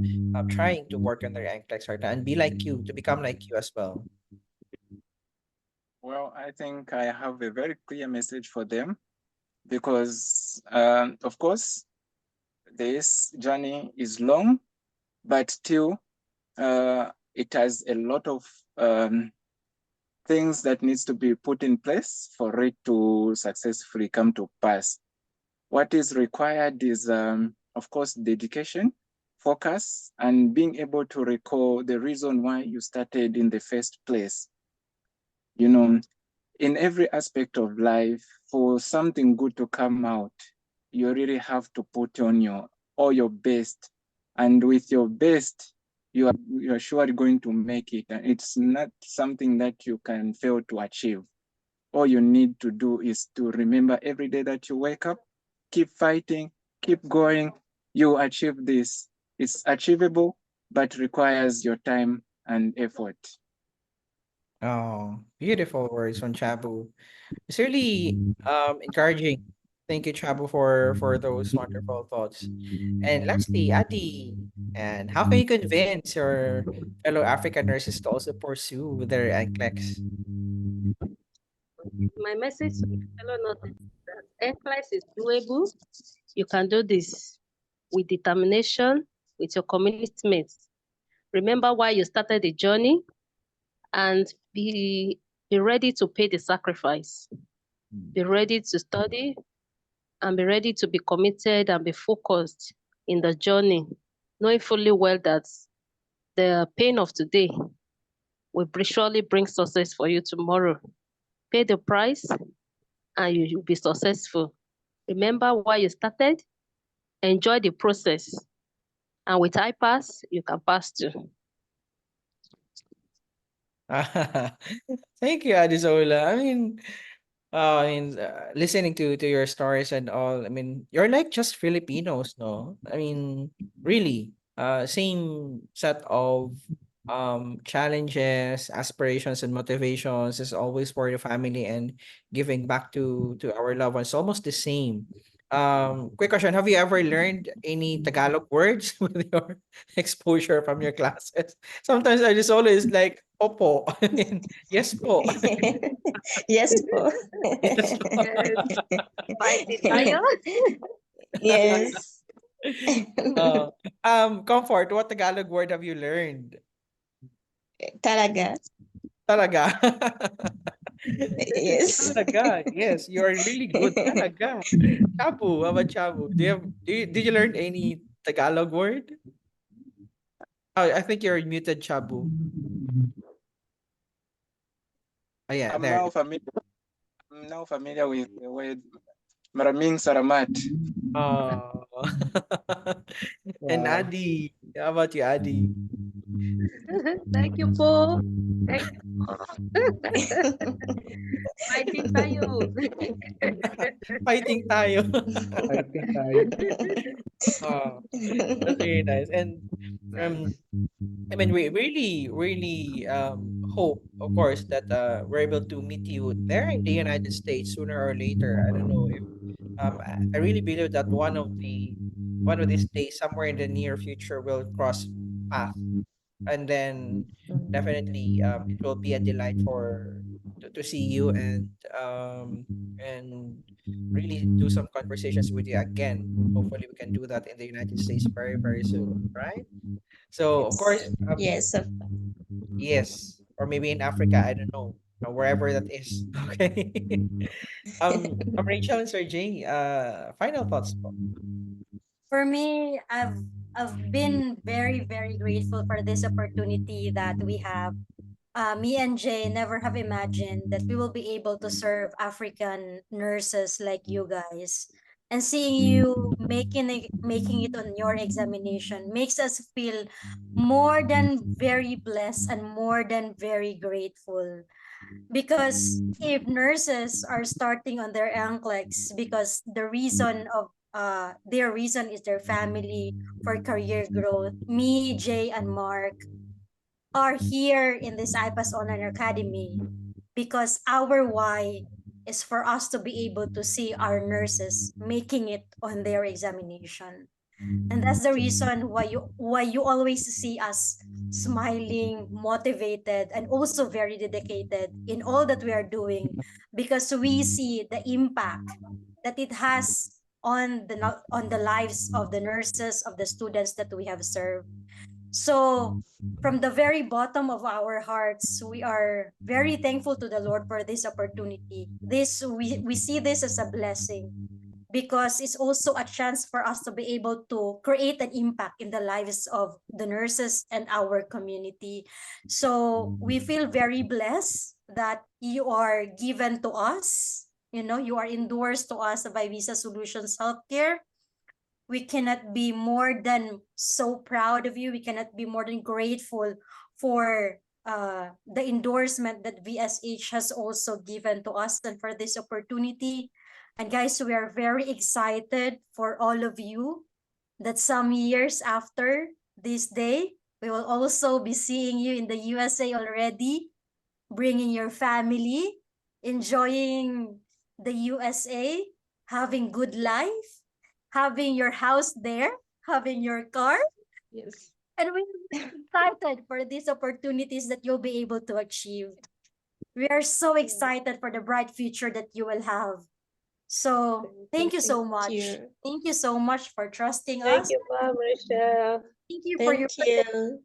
trying to work on their NCLEX right now and be like you, to become like you as well? Well, I think I have a very clear message for them because, of course, this journey is long, but still, it has a lot of things that needs to be put in place for it to successfully come to pass. What is required is, of course, dedication, focus, and being able to recall the reason why you started in the first place. You know, in every aspect of life, for something good to come out, you really have to put on all your best. And with your best, you're surely going to make it. And it's not something that you can fail to achieve. All you need to do is to remember every day that you wake up, keep fighting, keep going. You achieve this. It's achievable, but requires your time and effort. Oh, beautiful words from Chabu. It's really encouraging. Thank you, Chabu, for those wonderful thoughts. And lastly, Adi, and how can you convince your fellow African nurses to also pursue their NCLEX? My message to my fellow nurses is that NCLEX is doable. You can do this with determination, with your commitment. Remember why you started the journey and be ready to pay the sacrifice. Be ready to study and be ready to be committed and be focused in the journey, knowing fully well that the pain of today will surely bring success for you tomorrow. Pay the price and you will be successful. Remember why you started, enjoy the process, and with iPass, you can pass too. Thank you, Adizola. Listening to your stories and all, I mean, you're like just Filipinos, no? I mean, really, same set of challenges, aspirations, and motivations is always for the family and giving back to our loved ones. Almost the same. Quick question: have you ever learned any Tagalog words with your exposure from your classes? Sometimes I just always like opo, I mean, yes po, Yes, po. yes po. Yes, fighting tayo. Yes. Uh, Comfort, what Tagalog word have you learned? Talaga. Talaga. Yes. Talaga. Yes, you are really good. Talaga. Chabu, how about Chabu? Did you learn any Tagalog word? Oh, I think you're muted, Chabu. Oh yeah, I'm there. now familiar. I'm now familiar with the word maraming salamat. Oh. And Wow. Adi, how about you, Adi? Thank you po. Thank you po. Fighting tayo. Fighting tayo. Fighting tayo. Oh, that's really nice. And um I mean, we really, really hope, of course, that we're able to meet you there in the United States sooner or later. I don't know if I really believe that one of the one of these days, somewhere in the near future, we'll cross path, and then definitely it will be a delight to see you, and really do some conversations with you again. Hopefully we can do that in the United States very, very soon, right? So of Yes. course, Yes. yes, or maybe in Africa, I don't know, wherever that is. Okay. Rachel and Sir J, final thoughts po. For me, I've been very, very grateful for this opportunity that we have. Me and Jay never have imagined that we will be able to serve African nurses like you guys. And seeing you making it on your examination makes us feel more than very blessed and more than very grateful. Because if nurses are starting on their NCLEX because their reason is their family for career growth, me, Jay, and Mark are here in this IPAS Online Academy because our why is for us to be able to see our nurses making it on their examination. And that's the reason why you always see us smiling, motivated, and also very dedicated in all that we are doing, because we see the impact that it has on the lives of the nurses, of the students that we have served. So, from the very bottom of our hearts, we are very thankful to the Lord for this opportunity. We see this as a blessing because it's also a chance for us to be able to create an impact in the lives of the nurses and our community. So, we feel very blessed that you are given to us. You are endorsed to us by Visa Solutions Healthcare. We cannot be more than so proud of you. We cannot be more than grateful for the endorsement that VSH has also given to us and for this opportunity. And guys, we are very excited for all of you that some years after this day, we will also be seeing you in the USA already, bringing your family, enjoying the USA, having good life, having your house there, having your car, Yes. and we're excited for these opportunities that you'll be able to achieve. We are so excited for the bright future that you will have. So thank you so much. you. Thank you so much for trusting Thank us. you, Ma'am Rochelle. Thank you for your Thank you.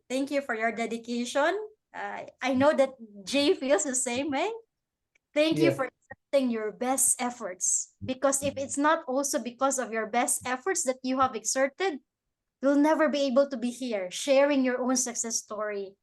thank you for your dedication. I know that Jay feels the same way. Thank you Yeah. for accepting your best efforts. Because if it's not also because of your best efforts that you have exerted, you'll never be able to be here sharing your own success story.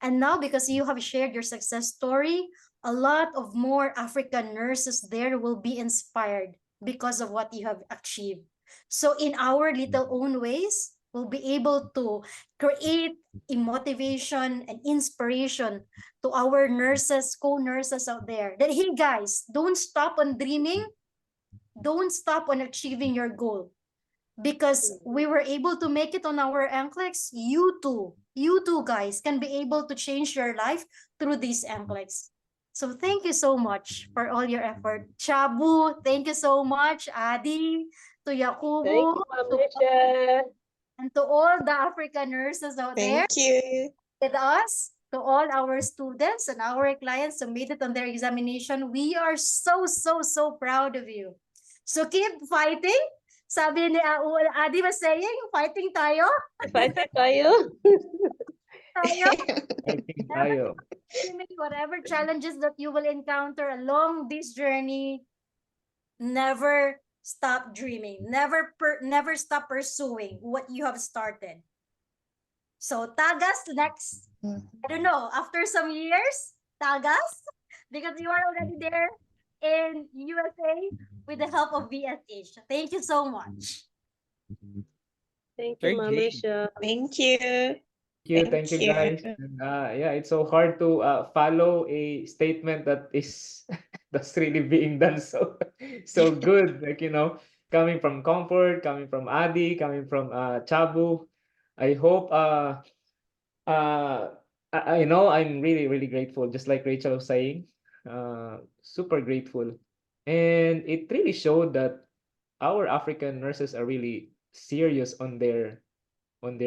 And now, because you have shared your success story, a lot of more African nurses there will be inspired because of what you have achieved. So, in our little own ways, we'll be able to create a motivation and inspiration to our nurses, co-nurses out there that, hey guys, don't stop on dreaming, don't stop on achieving your goal, because we were able to make it on our NCLEX. You too guys can be able to change your life through these NCLEX. So thank you so much for all your effort. Chabu, thank you so much. Adi, to Thank Yakubu, you, Ma'am to, Rochelle. and to all the African nurses out there Thank you. with us, to all our students and our clients who made it on their examination. We are so, so, so proud of you. So keep fighting. Sabi ni Adi was saying, fighting tayo. Fighter tayo. Tayo. Fighting Never tayo. whatever challenges that you will encounter along this journey, never stop dreaming. Never stop pursuing what you have started. So Tagas next. I don't know, after some years, Tagas, because you are already there in USA with the help of VSH. Thank you so much. Thank you, Sir Ma'am J. Rochelle. Thank you. Thank Thank you you. guys. And, yeah, it's so hard to follow a statement that is that's really being done so good. Like, coming from Comfort, coming from Adi, coming from Chabu. I hope I'm really, really grateful, just like Rachel was saying. Super grateful. And it really showed that our African nurses are really serious on their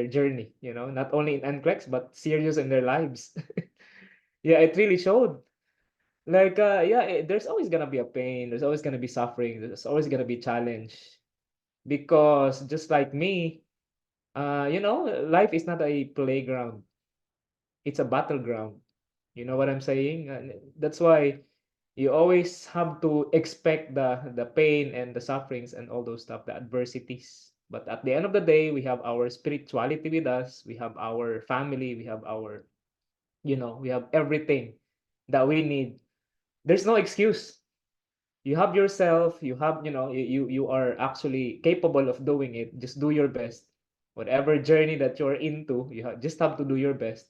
journey, you know, not only in NCLEX but serious in their lives. Yeah, it really showed. Like yeah, there's always gonna be a pain, there's always gonna be suffering, there's always gonna be challenge. Because just like me, you know, life is not a playground, it's a battleground. You know what I'm saying? That's why you always have to expect the pain and the sufferings and all those stuff, the adversities. But at the end of the day, we have our spirituality with us, we have our family, we have our, you know, we have everything that we need. There's no excuse. You have yourself, you have, you know, you are actually capable of doing it. Just do your best. Whatever journey that you're into, just have to do your best.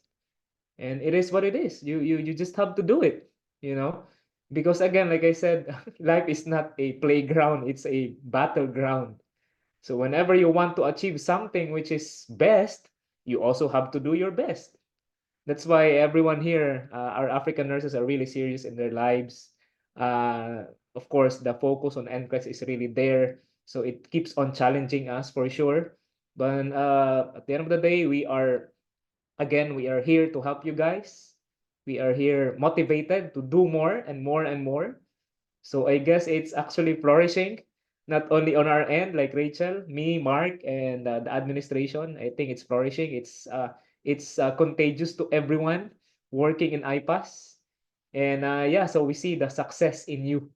And it is what it is. You just have to do it, you know? Because again, like I said, life is not a playground, it's a battleground. So whenever you want to achieve something which is best, you also have to do your best. That's why everyone here, our African nurses are really serious in their lives. Of course, the focus on NCLEX is really there. So it keeps on challenging us for sure. But at the end of the day, we are here to help you guys. We are here motivated to do more and more and more. So I guess it's actually flourishing, not only on our end, like Rachel, me, Mark, and the administration. I think it's flourishing. It's contagious to everyone working in IPAS. And yeah, so we see the success in you.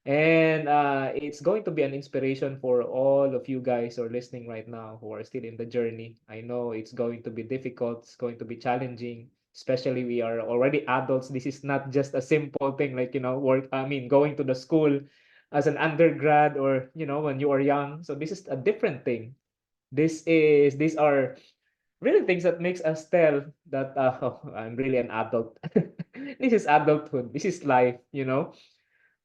And it's going to be an inspiration for all of you guys who are listening right now who are still in the journey. I know it's going to be difficult, it's going to be challenging, especially we are already adults. This is not just a simple thing like, you know, going to the school as an undergrad or, you know, when you are young. So this is a different thing. These are really things that makes us tell that, oh, I'm really an adult. This is adulthood. This is life, you know.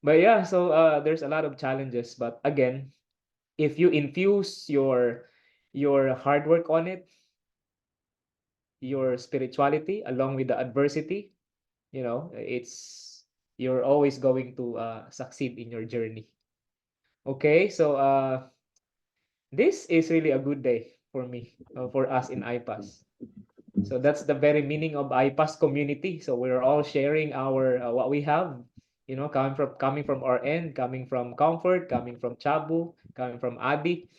But yeah, so there's a lot of challenges. But again, if you infuse your hard work on it, your spirituality along with the adversity, you know, it's you're always going to succeed in your journey. Okay, so this is really a good day for me, for us in IPAS. So that's the very meaning of IPAS community. So we're all sharing our what we have, you know, coming from our end, coming from Comfort, coming from Chabu, coming from Adi,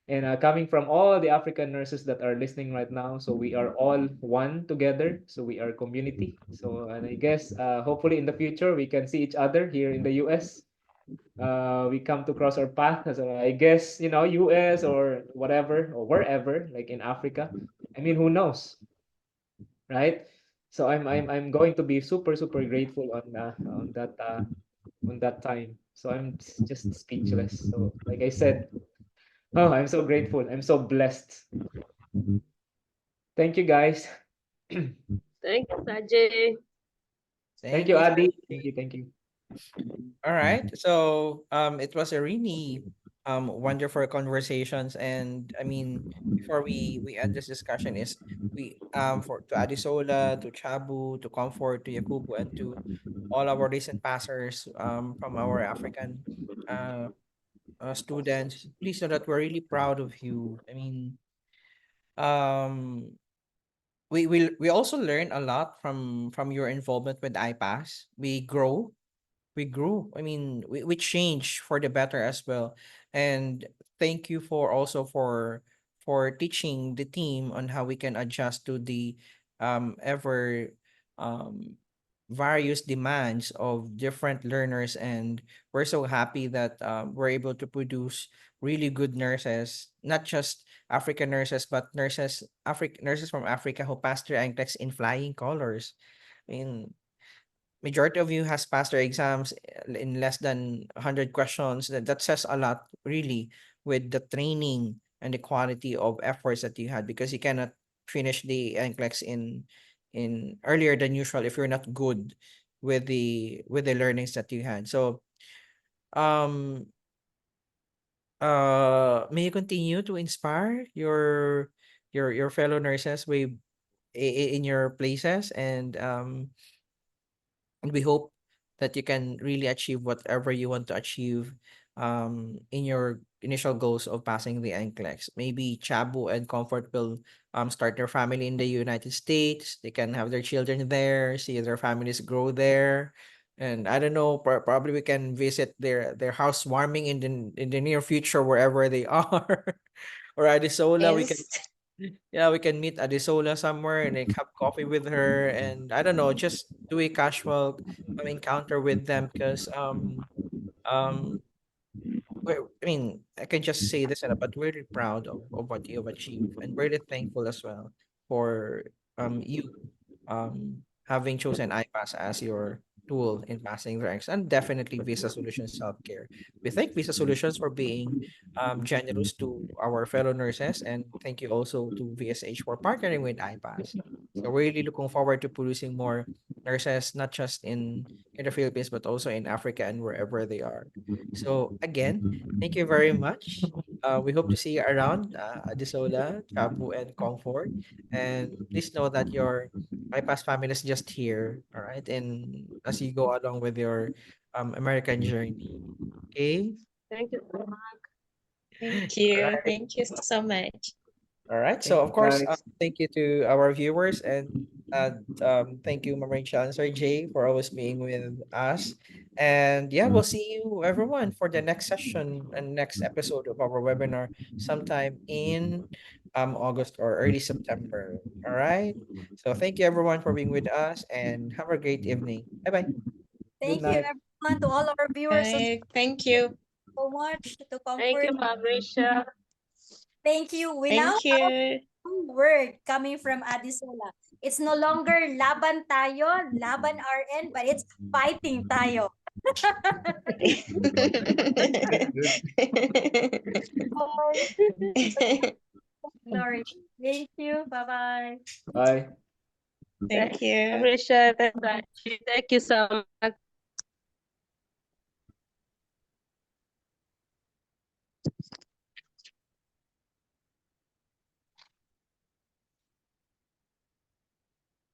and coming from all the African nurses that are listening right now. So we are all one together. So we are community. So and I guess hopefully in the future we can see each other here in the US. We come to cross our path. So I guess, you know, US or whatever or wherever, like in Africa. I mean, who knows? Right? So I'm going to be super grateful on that time. So I'm just speechless. So like I said, oh, I'm so grateful. I'm so blessed. Thank you guys. Thank you, Sajay. Thank Thank you, you. Adi. Sanjay. Thank you. All right. So it was a really wonderful conversations, and I mean before we end this discussion is we for to Adisola, to Chabu, to Comfort, to Yakubu, and to all our recent passers from our African uh, students. Please know that we're really proud of you. I mean um we also learn a lot from your involvement with IPAS. We grew. I mean, we change for the better as well. And thank you for also for teaching the team on how we can adjust to the ever um various demands of different learners, and we're so happy that we're able to produce really good nurses, not just African nurses, but nurses from Africa who passed their NCLEX in flying colors. I mean, majority of you has passed their exams in less than 100 questions. That says a lot, really, with the training and the quality of efforts that you had, because you cannot finish the NCLEX in earlier than usual if you're not good with the learnings that you had. So um may you continue to inspire your fellow nurses in your places, and we hope that you can really achieve whatever you want to achieve in your initial goals of passing the NCLEX. Maybe Chabu and Comfort will start their family in the United States. They can have their children there, see their families grow there. And I don't know, probably we can visit their housewarming in the near future wherever they are. Or Adisola, we can, Yes. yeah, we can meet Adisola somewhere and like have coffee with her, and I don't know, just do a casual encounter with them because um I mean, I can just say this, but we're really proud of what you've achieved, and really thankful as well for you having chosen iPass as your tool in passing the ranks, and definitely Visa Solutions Healthcare. We thank Visa Solutions for being generous to our fellow nurses, and thank you also to VSH for partnering with iPass. So we're really looking forward to producing more nurses, not just in the Philippines, but also in Africa and wherever they are. So again, thank you very much. We hope to see you around Adisola, Chabu, and Comfort. And please know that your bypass family is just here, all right? And as you go along with your American journey, okay? Thank you so much. Thank All you. right. Thank you so much. All right. Thank So of you, course, guys. thank you to our viewers, and thank you, Marine Chancellor Jay, for always being with us. And yeah, we'll see you everyone for the next session and next episode of our webinar sometime in August or early September. All right. So thank you everyone for being with us, and have a great evening. Bye bye. Good Thank you, night. everyone, to all our viewers as Bye. Thank you. so much to Thank Comfort. you, Fabricia. Thank you. We now Thank you. new word coming from Adisola. It's no longer laban tayo, laban RN, but it's fighting tayo. Good. Glory. Thank you. Bye-bye. Bye. Thank you. Fabricia, thank you so much.